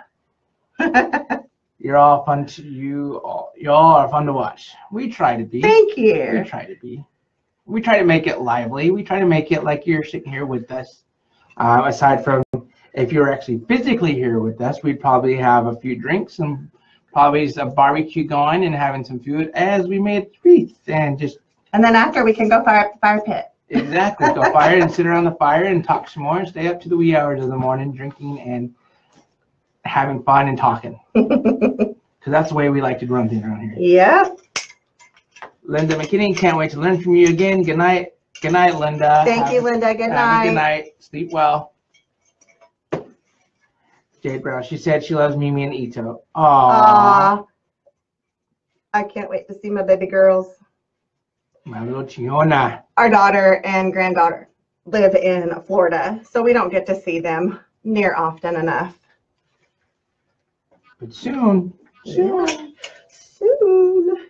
You're all fun y'all are fun to watch. We try to be. Thank you. We try to be. We try to make it lively. We try to make it like you're sitting here with us. Aside from if you're actually physically here with us, we'd probably have a few drinks and probably some barbecue going and having some food as we made wreaths and then after we can go fire up the fire pit. Exactly. Go fire and sit around the fire and talk some more and stay up to the wee hours of the morning drinking and having fun and talking. Because that's the way we like to run things around here. Yeah. Linda McKinney, can't wait to learn from you again. Good night. Good night, Linda. Thank you, Linda. Good night. Have a good night. Sleep well. Jade Brown, she said she loves Mimi and Ito. Aww. I can't wait to see my baby girls. My little Chiona. Our daughter and granddaughter live in Florida, so we don't get to see them near often enough. But soon. Soon. Soon.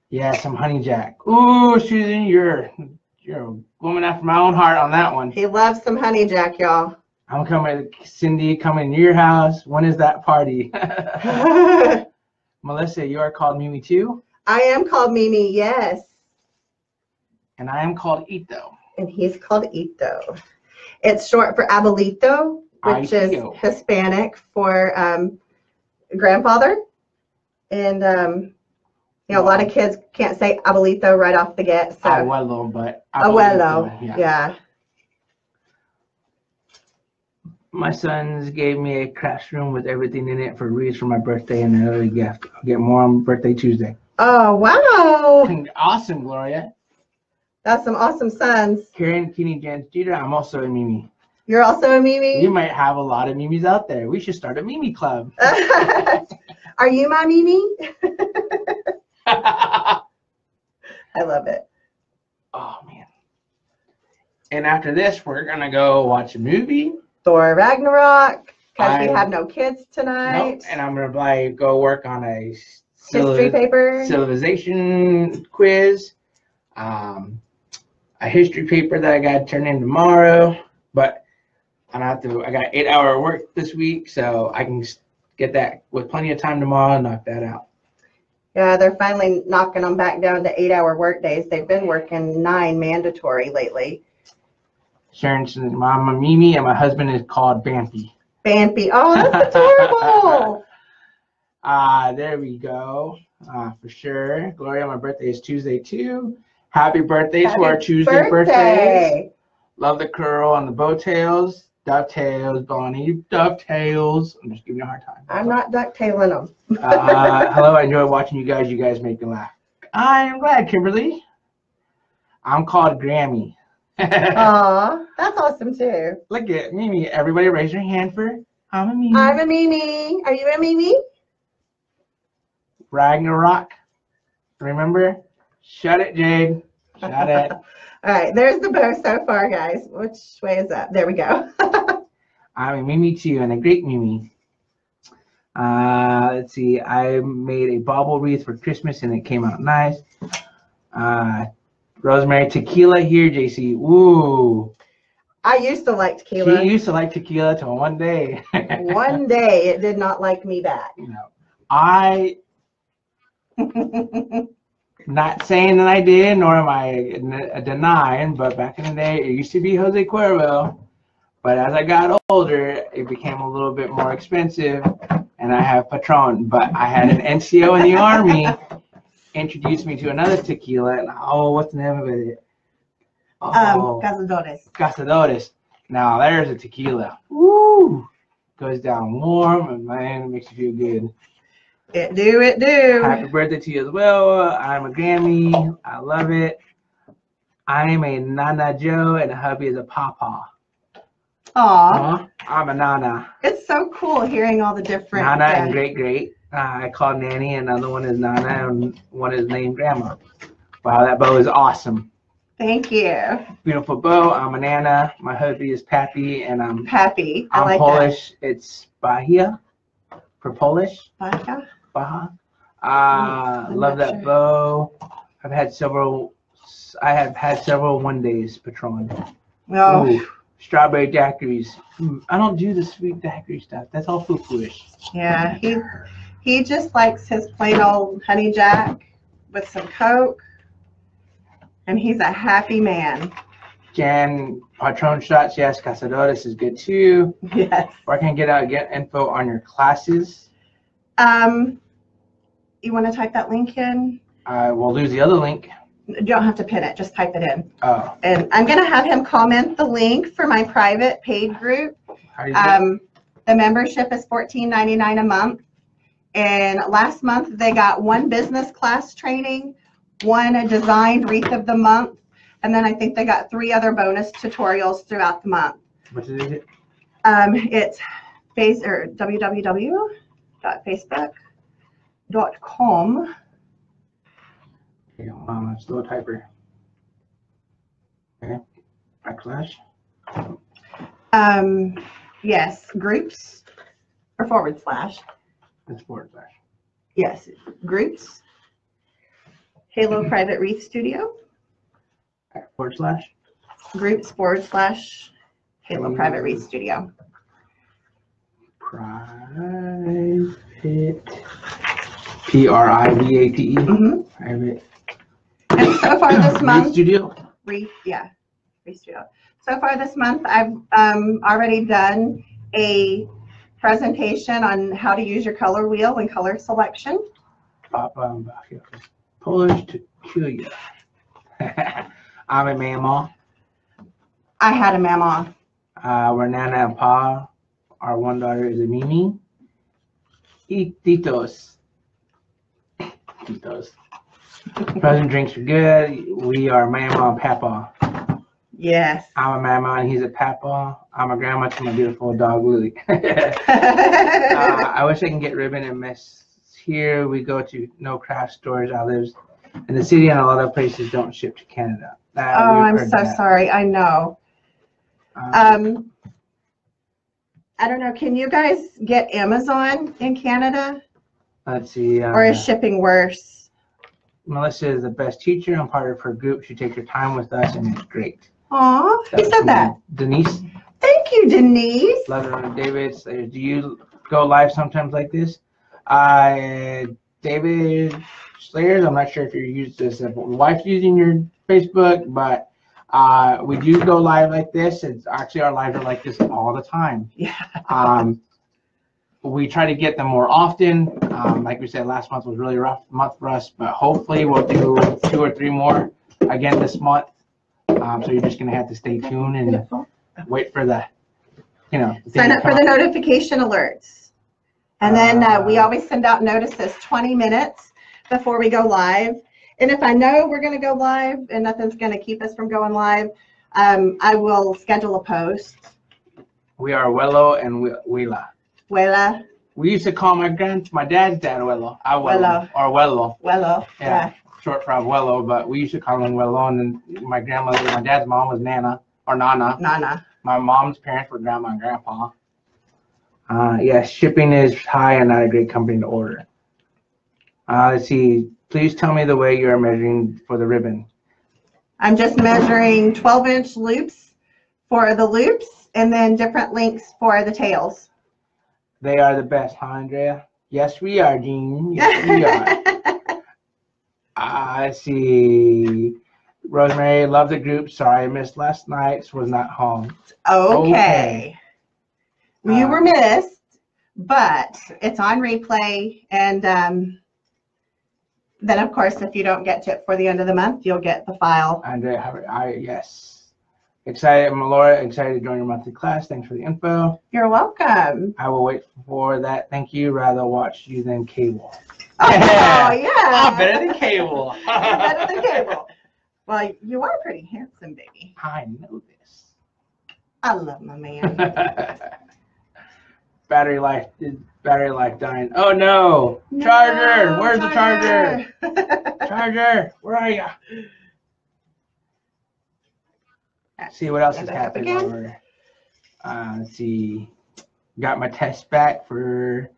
Yeah, some honey jack. Ooh, Susan, you're a woman after my own heart on that one. He loves some honey jack, y'all. I'm coming, Cindy, coming to your house. When is that party? Melissa, you are called Mimi too? I am called Mimi, yes. And I am called Ito. And he's called Ito. It's short for abuelito, which is Hispanic for grandfather. And, you know, a lot of kids can't say abuelito right off the get. So. Abuelo, but abuelo, yeah. My sons gave me a classroom with everything in it for wreaths for my birthday and another gift. I'll get more on birthday Tuesday. Oh, wow. Awesome, Gloria. That's some awesome sons. Karen, Kenny, Jan, Jeter, I'm also a Mimi. You're also a Mimi? You might have a lot of Mimis out there. We should start a Mimi club. Are you my Mimi? I love it. Oh, man. And after this, we're going to go watch a movie. Thor Ragnarok, because we have no kids tonight. Nope, and I'm going to go work on a history paper, civilization quiz, a history paper that I got to turn in tomorrow. But I got 8-hour work this week, so I can get that with plenty of time tomorrow and knock that out. Yeah, they're finally knocking them back down to 8-hour work days. They've been working 9 mandatory lately. Sharon says, I'm a Mimi and my husband is called Bampy. Bampy. Oh, that's adorable. There we go. For sure. Gloria, my birthday is Tuesday too. Happy birthday to our Tuesday birthdays. Love the curl on the bow tails. Dovetails, Bonnie. Dovetails. I'm just giving you a hard time. I'm not ducktailing them. Hello, I enjoy watching you guys. You guys make me laugh. I am glad, Kimberly. I'm called Grammy. Aw, that's awesome too. Look at Mimi. Everybody raise your hand for I'm a Mimi. I'm a Mimi. Are you a Mimi? Ragnarok. Remember? Shut it, Jade. Shut it. All right, there's the bow so far, guys. Which way is up? There we go. I'm a Mimi too, and a great Mimi. Let's see. I made a bauble wreath for Christmas, and it came out nice. Rosemary, tequila here, JC. Ooh. I used to like tequila. She used to like tequila till one day. One day it did not like me back. No. I not saying that I did, nor am I denying, but back in the day it used to be Jose Cuervo. But as I got older, it became a little bit more expensive, and I have Patron. But I had an NCO in the Army introduced me to another tequila, and what's the name of it? Cazadores. Cazadores. Now there's a tequila. Woo! Goes down warm, and man, it makes you feel good. It do. Happy birthday to you as well. I'm a Grammy. I love it. I'm a Nana Joe, and a hubby is a Papa. Aw. I'm a Nana. It's so cool hearing all the different. Nana and Great. I call Nanny, another one is Nana, and one is named Grandma. Wow, that bow is awesome. Thank you. Beautiful bow. I'm a Nana. My hubby is Pappy, and I'm Pappy. I'm Polish. That. It's Bahia for Polish. Baja. Love that bow. I have had several one days Patron. Oh. Ooh, strawberry daiquiris. I don't do the sweet daiquiri stuff. That's all foo-foo-ish. Yeah, he just likes his plain old honey jack with some Coke, and he's a happy man. Jan, Patron shots, yes. Cazadores is good too. Yes. Where can I get info on your classes? You want to type that link in? We'll lose the other link. You don't have to pin it, just type it in. Oh. And I'm going to have him comment the link for my private paid group. How do you do it? The membership is $14.99 a month. And last month they got 1 business class training, 1 designed wreath of the month, and then I think they got 3 other bonus tutorials throughout the month. What is it? It's www.facebook.com. Okay, hold on, let's do a typer. Okay, backslash. Yes, groups or /. It's /. Yes, groups. Halo Private Wreath Studio. /. Groups / Halo Private Wreath Studio. Private. PRIVATE. Private. And so far this month, Studio. Wreath Studio. So far this month, I've already done a presentation on how to use your color wheel and color selection. Polish to kill you. I'm a mama. I had a mama. We're Nana and Pa. Our one daughter is a Mimi. Titos. Present drinks are good. We are Mama and Papa. Yes. I'm a Mama and he's a Papa. I'm a grandma to my beautiful dog Lily. I wish I can get ribbon and mess here. We go to no craft stores. I live in the city and a lot of places don't ship to Canada. I'm so sorry. I know. I don't know. Can you guys get Amazon in Canada? Let's see. Or is shipping worse? Melissa is the best teacher. I'm part of her group. She takes her time with us, and it's great. Aw, who said that? Denise. Thank you, Denise. Leather David. Do you go live sometimes like this? David Slayers. I'm not sure if you use this. If your wife's using your Facebook, but we do go live like this. It's actually our lives are like this all the time. Yeah. We try to get them more often. Like we said, last month was really rough month for us, but hopefully we'll do 2 or 3 more again this month. So you're just gonna have to stay tuned and wait for the, sign up for the notification alerts. And then we always send out notices 20 minutes before we go live. And if I know we're gonna go live and nothing's gonna keep us from going live, I will schedule a post. We are Wello and Willa. Wella. We used to call my dad's dad Wello. Wello. Or Wello. Wello. Yeah. Short for Wello, but we used to call him Wello. And then my dad's mom was Nana or Nana. Nana. My mom's parents were Grandma and Grandpa. Yes, shipping is high and not a great company to order. Let's see. Please tell me the way you are measuring for the ribbon. I'm just measuring 12-inch loops for the loops and then different lengths for the tails. They are the best, huh, Andrea? Yes, we are, Jean. Yes, we are. I see. Rosemary, love the group. Sorry, I missed last night. Was not home. Okay. You were missed, but it's on replay. And then, of course, if you don't get to it for the end of the month, you'll get the file. Andrea, yes. Excited, Laura, excited to join your monthly class. Thanks for the info. You're welcome. I will wait for that. Thank you. Rather watch you than cable. Oh, yeah. I'm better than cable. You're better than cable. Well, you are pretty handsome, baby. I know this. I love my man. Battery life dying. Oh no. Charger. Where's the charger? Charger. Where are you? Let's see what else is happening over. Let's see. Got my test back for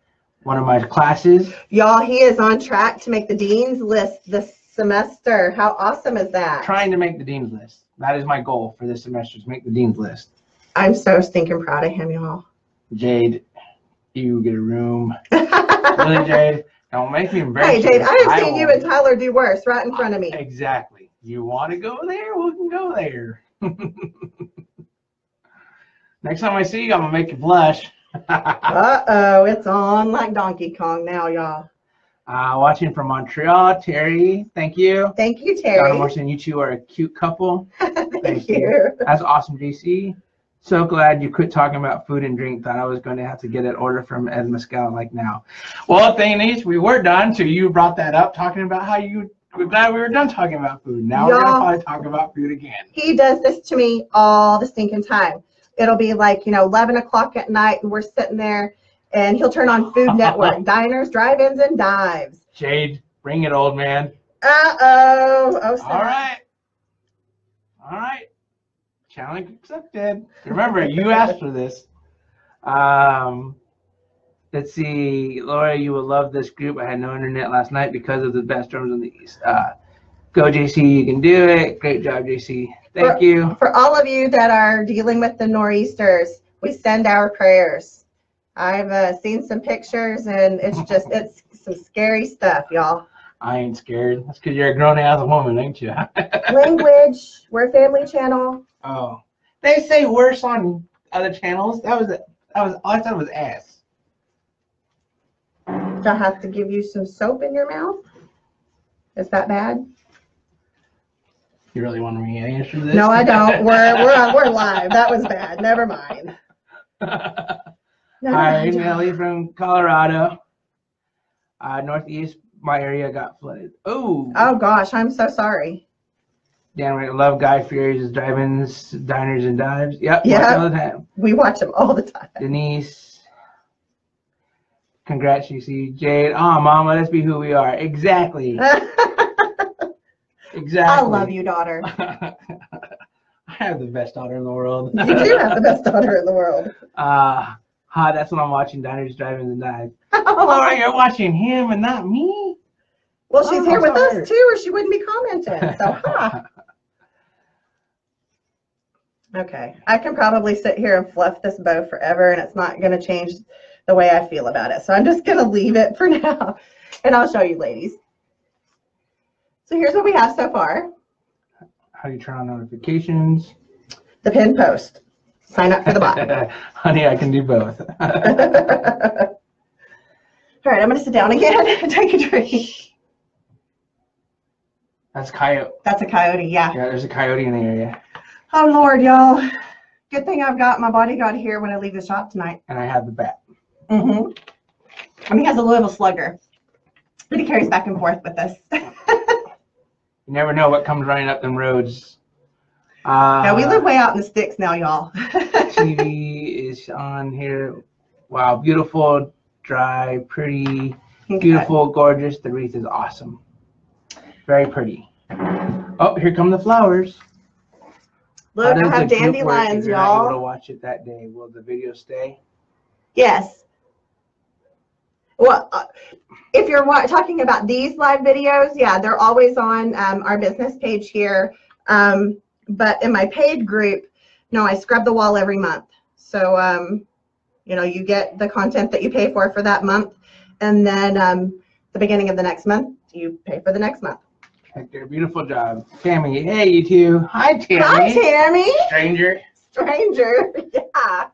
one of my classes. Y'all, he is on track to make the dean's list this semester. How awesome is that? Trying to make the dean's list. That is my goal for this semester, to make the dean's list. I'm so stinking proud of him, y'all. Jade, you get a room. Really, Jade? Don't make me embarrassed. Hey, Jade, I have seen you and Tyler do worse right in front of me. Exactly. You want to go there? We can go there. Next time I see you, I'm going to make you blush. Uh-oh, it's on like Donkey Kong now, y'all. Watching from Montreal, Terry. Thank you. Thank you, Donna Terry. Morrison, you two are a cute couple. Thank you. That's awesome, JC. So glad you quit talking about food and drink. Thought I was going to have to get an order from Ed Mescal like now. Well, thing is, we were done, so you brought that up, talking about how you were glad we were done talking about food. Now we're going to probably talk about food again. He does this to me all the stinking time. It'll be like, 11 o'clock at night, and we're sitting there, and he'll turn on Food Network, diners, drive-ins, and dives. Jade, bring it, old man. Uh-oh. Oh, sorry. All right. Challenge accepted. Remember, you asked for this. Let's see. Laura, you will love this group. I had no internet last night because of the best storms in the east. Go, JC. You can do it. Great job, JC. Thank you. For all of you that are dealing with the nor'easters, we send our prayers. I've seen some pictures, and it's some scary stuff, y'all. I ain't scared. That's because you're a grown-ass woman, ain't you? Language. We're a family channel. Oh. They say worse on other channels. I thought it was ass. Do I have to give you some soap in your mouth? Is that bad? You really want me to answer this? No, I don't. We're live. That was bad. Never mind. Hi, Nelly from Colorado. Northeast, my area got flooded. Oh. Oh gosh, I'm so sorry. Yeah, I love Guy Fieri's drive-ins, diners, and dives. Yep. Yeah. All the time. We watch them all the time. Denise. Congrats, you see. Jade. Oh, Mama, let's be who we are. Exactly. Exactly. I love you, daughter. I have the best daughter in the world. You do have the best daughter in the world. That's what I'm watching, diners, drive-ins, and dives. Oh, you're watching him and not me? Well, she's here with us, too, or she wouldn't be commenting. So, Okay. I can probably sit here and fluff this bow forever, and it's not going to change the way I feel about it. So I'm just going to leave it for now, and I'll show you, ladies. So here's what we have so far. How do you turn on notifications? The pin post. Sign up for the bot. Honey, I can do both. All right, I'm going to sit down again and take a drink. That's a coyote. That's a coyote, yeah. Yeah, there's a coyote in the area. Oh, Lord, y'all. Good thing I've got my bodyguard here when I leave the shop tonight. And I have the bat. Mm-hmm. And he has a little slugger. But he carries back and forth with us. You never know what comes running up them roads. Yeah, we live way out in the sticks now, y'all. TV is on here. Wow, beautiful, dry, pretty, beautiful, gorgeous. The wreath is awesome. Very pretty. Oh, here come the flowers. Look, I have dandelions, y'all. Not able to watch it that day. Will the video stay? Yes. Well, if you're talking about these live videos, yeah, they're always on our business page here. But in my paid group, no, I scrub the wall every month. So, you get the content that you pay for that month. And then the beginning of the next month, you pay for the next month. Okay, beautiful job. Tammy, hey, you two. Hi, Tammy. Hi, Tammy. Stranger. Stranger, yeah.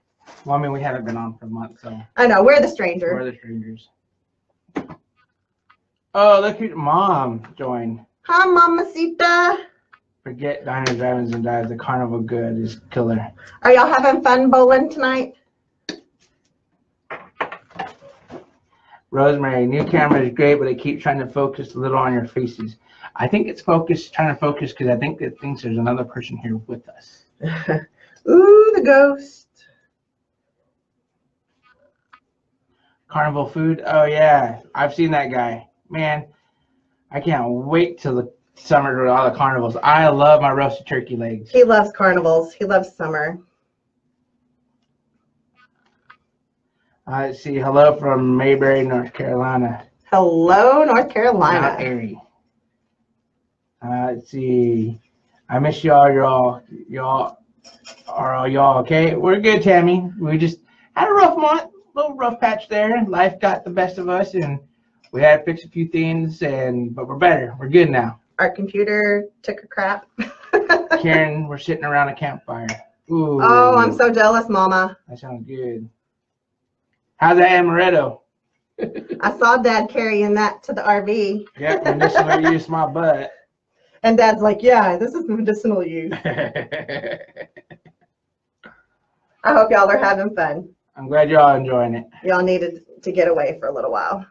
Well, I mean, we haven't been on for a month, so. I know, we're the stranger. We're the strangers. Oh, look who Mom joined. Hi, Mamacita. Forget diners, drive-ins, and dives. The carnival good is killer. Are y'all having fun bowling tonight? Rosemary, new camera is great, but I keep trying to focus a little on your faces. I think it's trying to focus because I think it thinks there's another person here with us. Ooh, the ghost. Carnival food. Oh, yeah. I've seen that guy. Man, I can't wait till the summer with all the carnivals. I love my roasted turkey legs. He loves carnivals. He loves summer. Let's see. Hello from Mayberry, North Carolina. Hello, North Carolina. Not Erie. Let's see. I miss y'all. Y'all okay? We're good, Tammy. We just had a rough month, little rough patch there. Life got the best of us, and we had to fix a few things, but we're better. We're good now. Our computer took a crap. Karen, we're sitting around a campfire. Ooh. Oh, I'm so jealous, Mama. That sounds good. How's that amaretto? I saw Dad carrying that to the RV. Yeah, medicinal use my butt. And Dad's like, yeah, this is medicinal use. I hope y'all are having fun. I'm glad y'all enjoying it. Y'all needed to get away for a little while.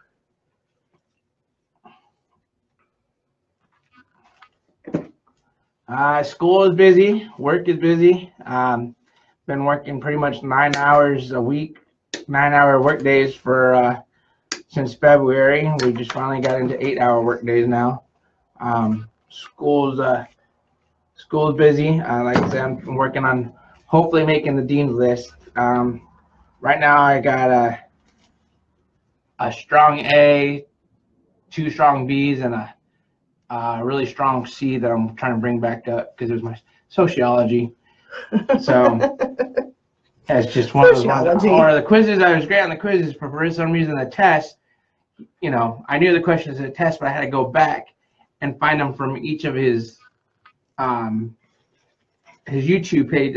School is busy. Work is busy. Been working pretty much 9 hours a week, 9-hour work days for since February. We just finally got into 8-hour work days now. School's busy. Like I said, I'm working on hopefully making the dean's list. Right now I got a strong A, 2 strong B's, and a really strong C that I'm trying to bring back up because it was my sociology. So it's just one of those ones. Or the quizzes, I was great on the quizzes, but for some reason the test, you know, I knew the questions of the test, but I had to go back and find them from each of his YouTube page,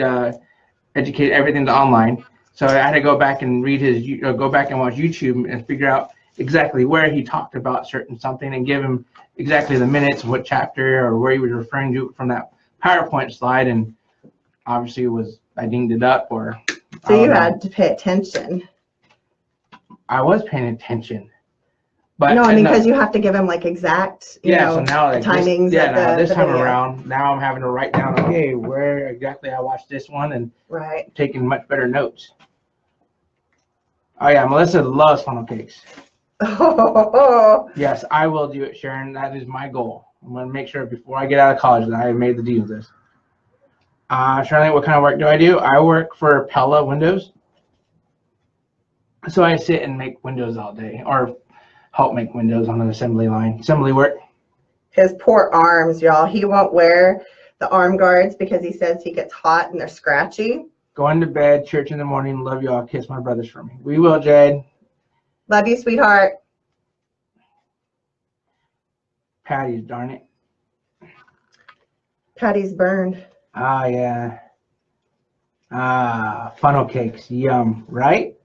Educate Everything's Online. So I had to go back and read his, go back and watch YouTube and figure out exactly where he talked about certain something and give him exactly the minutes of what chapter or where he was referring to from that PowerPoint slide. And obviously I dinged it up or. So you had to pay attention. I was paying attention. But no, I mean, because you have to give him like exact, you know, so now like timings. This time around, now I'm having to write down, okay, where exactly I watched this one and taking much better notes. Oh yeah, Melissa loves funnel cakes. Oh. Yes, I will do it, Sharon. That is my goal. I'm going to make sure before I get out of college that I have made the deal with this. Trying to think, what kind of work do? I work for Pella Windows. So I sit and make windows all day, or help make windows on an assembly line. Assembly work. His poor arms, y'all. He won't wear the arm guards because he says he gets hot and they're scratchy. Going to bed, church in the morning. Love y'all. Kiss my brothers for me. We will, Jade. Love you, sweetheart. Patty's, darn it. Patty's burned. Ah, yeah. Funnel cakes. Yum, right?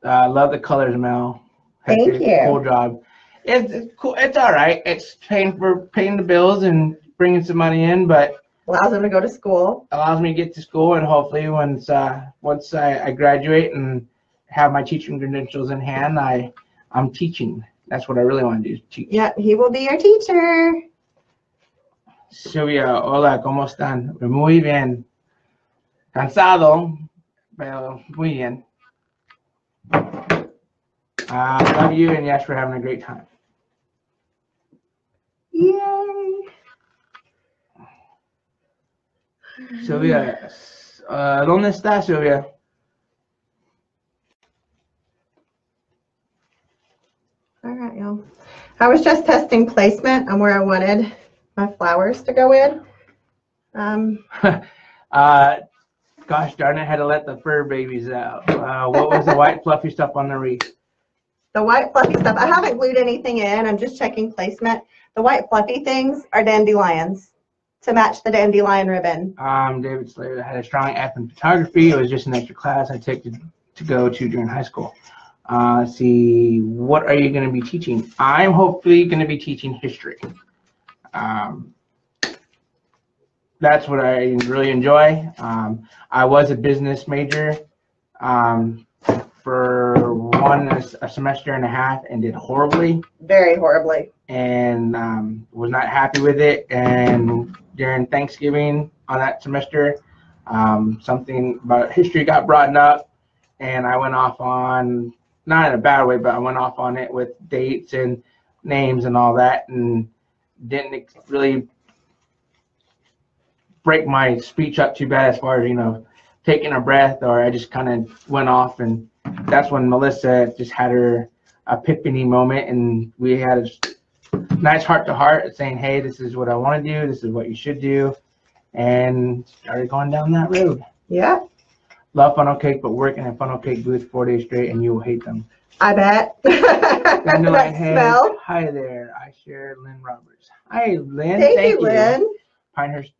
Love the colors, Mel. Thank you. Cool job. It's cool. It's all right. It's paying the bills and bringing some money in, but allows him to go to school. Allows me to get to school, and hopefully once I graduate and have my teaching credentials in hand, I'm teaching. That's what I really want to do, teach. Yeah, he will be your teacher. Silvia, hola, ¿cómo están? Muy bien. Cansado, pero muy bien. Love you, and yes, we're having a great time. Yay. Silvia, ¿dónde está Silvia? All right, y'all. I was just testing placement on where I wanted my flowers to go in. Gosh darn it, I had to let the fur babies out. What was the white fluffy stuff on the wreath? The white fluffy stuff, I haven't glued anything in. I'm just checking placement. The white fluffy things are dandelions to match the dandelion ribbon. David Slater had a strong F in photography. It was just an extra class I took to go to during high school. Let's see, what are you going to be teaching? I'm hopefully going to be teaching history. That's what I really enjoy. I was a business major for a semester and a half and did horribly. Very horribly. And was not happy with it. And during Thanksgiving on that semester, something about history got brought up, and I went off on, not in a bad way, but I went off on it with dates and names and all that, and didn't really break my speech up too bad as far as, you know, taking a breath, or I just kind of went off, and that's when Melissa just had her epiphany moment, and we had a nice heart-to-heart saying, hey, this is what I want to do, this is what you should do, and started going down that road. Yeah. Love funnel cake, but working at funnel cake booth 4 days straight, and you will hate them. I bet. That smell. Hi there. I share Lynn Roberts. Hi, Lynn. Thank you, Lynn. Pinehurst,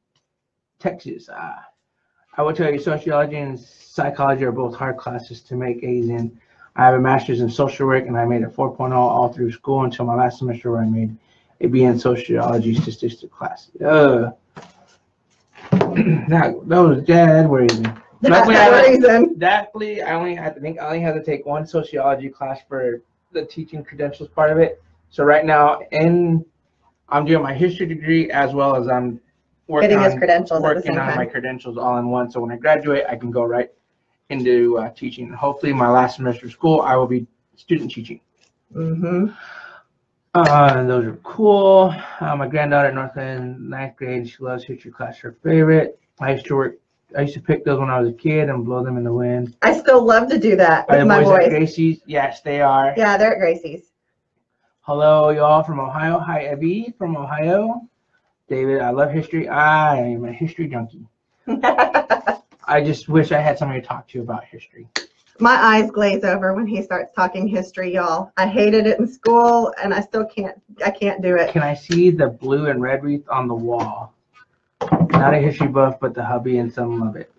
Texas. I will tell you, sociology and psychology are both hard classes to make A's in. I have a master's in social work, and I made a 4.0 all through school until my last semester where I made a B in sociology statistics class. That was dead worrisome. Luckily, I only had to take one sociology class for the teaching credentials part of it. So right now, I'm doing my history degree as well as I'm working on my credentials all in one. So when I graduate, I can go right into teaching. And hopefully, my last semester of school, I will be student teaching. Mm-hmm. Those are cool. My granddaughter at Northland, 9th grade, she loves history class, her favorite. I used to pick those when I was a kid and blow them in the wind. I still love to do that with my boys. At Gracie's? Yes, they are. Yeah, they're at Gracie's. Hello, y'all from Ohio. Hi, Evie from Ohio. David, I love history. I am a history junkie. I just wish I had somebody to talk to about history. My eyes glaze over when he starts talking history, y'all. I hated it in school, and I still can't. I can't do it. Can I see the blue and red wreath on the wall? Not a history buff, but the hubby and some of it.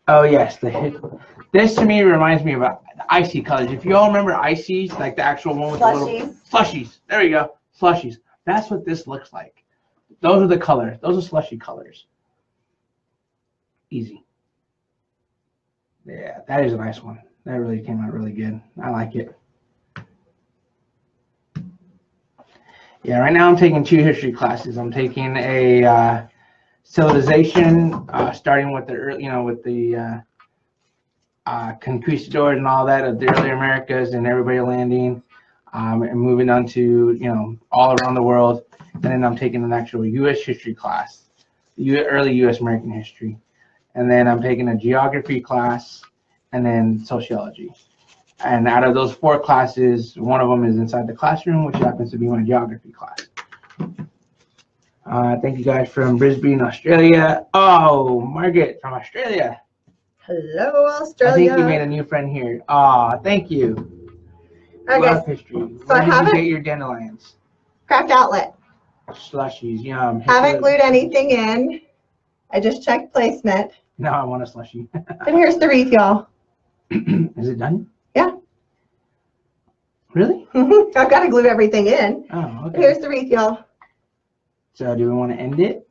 Oh yes, this to me reminds me of icy colors. If you all remember ices, like the actual one with the little slushies. There you go, slushies. That's what this looks like. Those are the colors. Those are slushy colors. Easy. Yeah, that is a nice one. That really came out really good. I like it. Yeah, right now I'm taking 2 history classes. I'm taking a civilization, starting with the early, with the conquistadors and all that of the early Americas and everybody landing, and moving on to all around the world. And then I'm taking an actual U.S. history class, early U.S. American history. And then I'm taking a geography class, and then sociology. And out of those 4 classes, one of them is inside the classroom, which happens to be my geography class. Thank you guys from Brisbane, Australia. Oh, Margaret from Australia. Hello, Australia. I think you made a new friend here. Thank you. Okay. Love history. Where did you get your dandelions? Craft Outlet. Slushies, yum. Haven't glued anything in. I just checked placement. No, I want a slushie. And here's the wreath, y'all. Is it done? Yeah. Really? I've got to glue everything in. Oh, okay. Here's the wreath, y'all. So do we want to end it?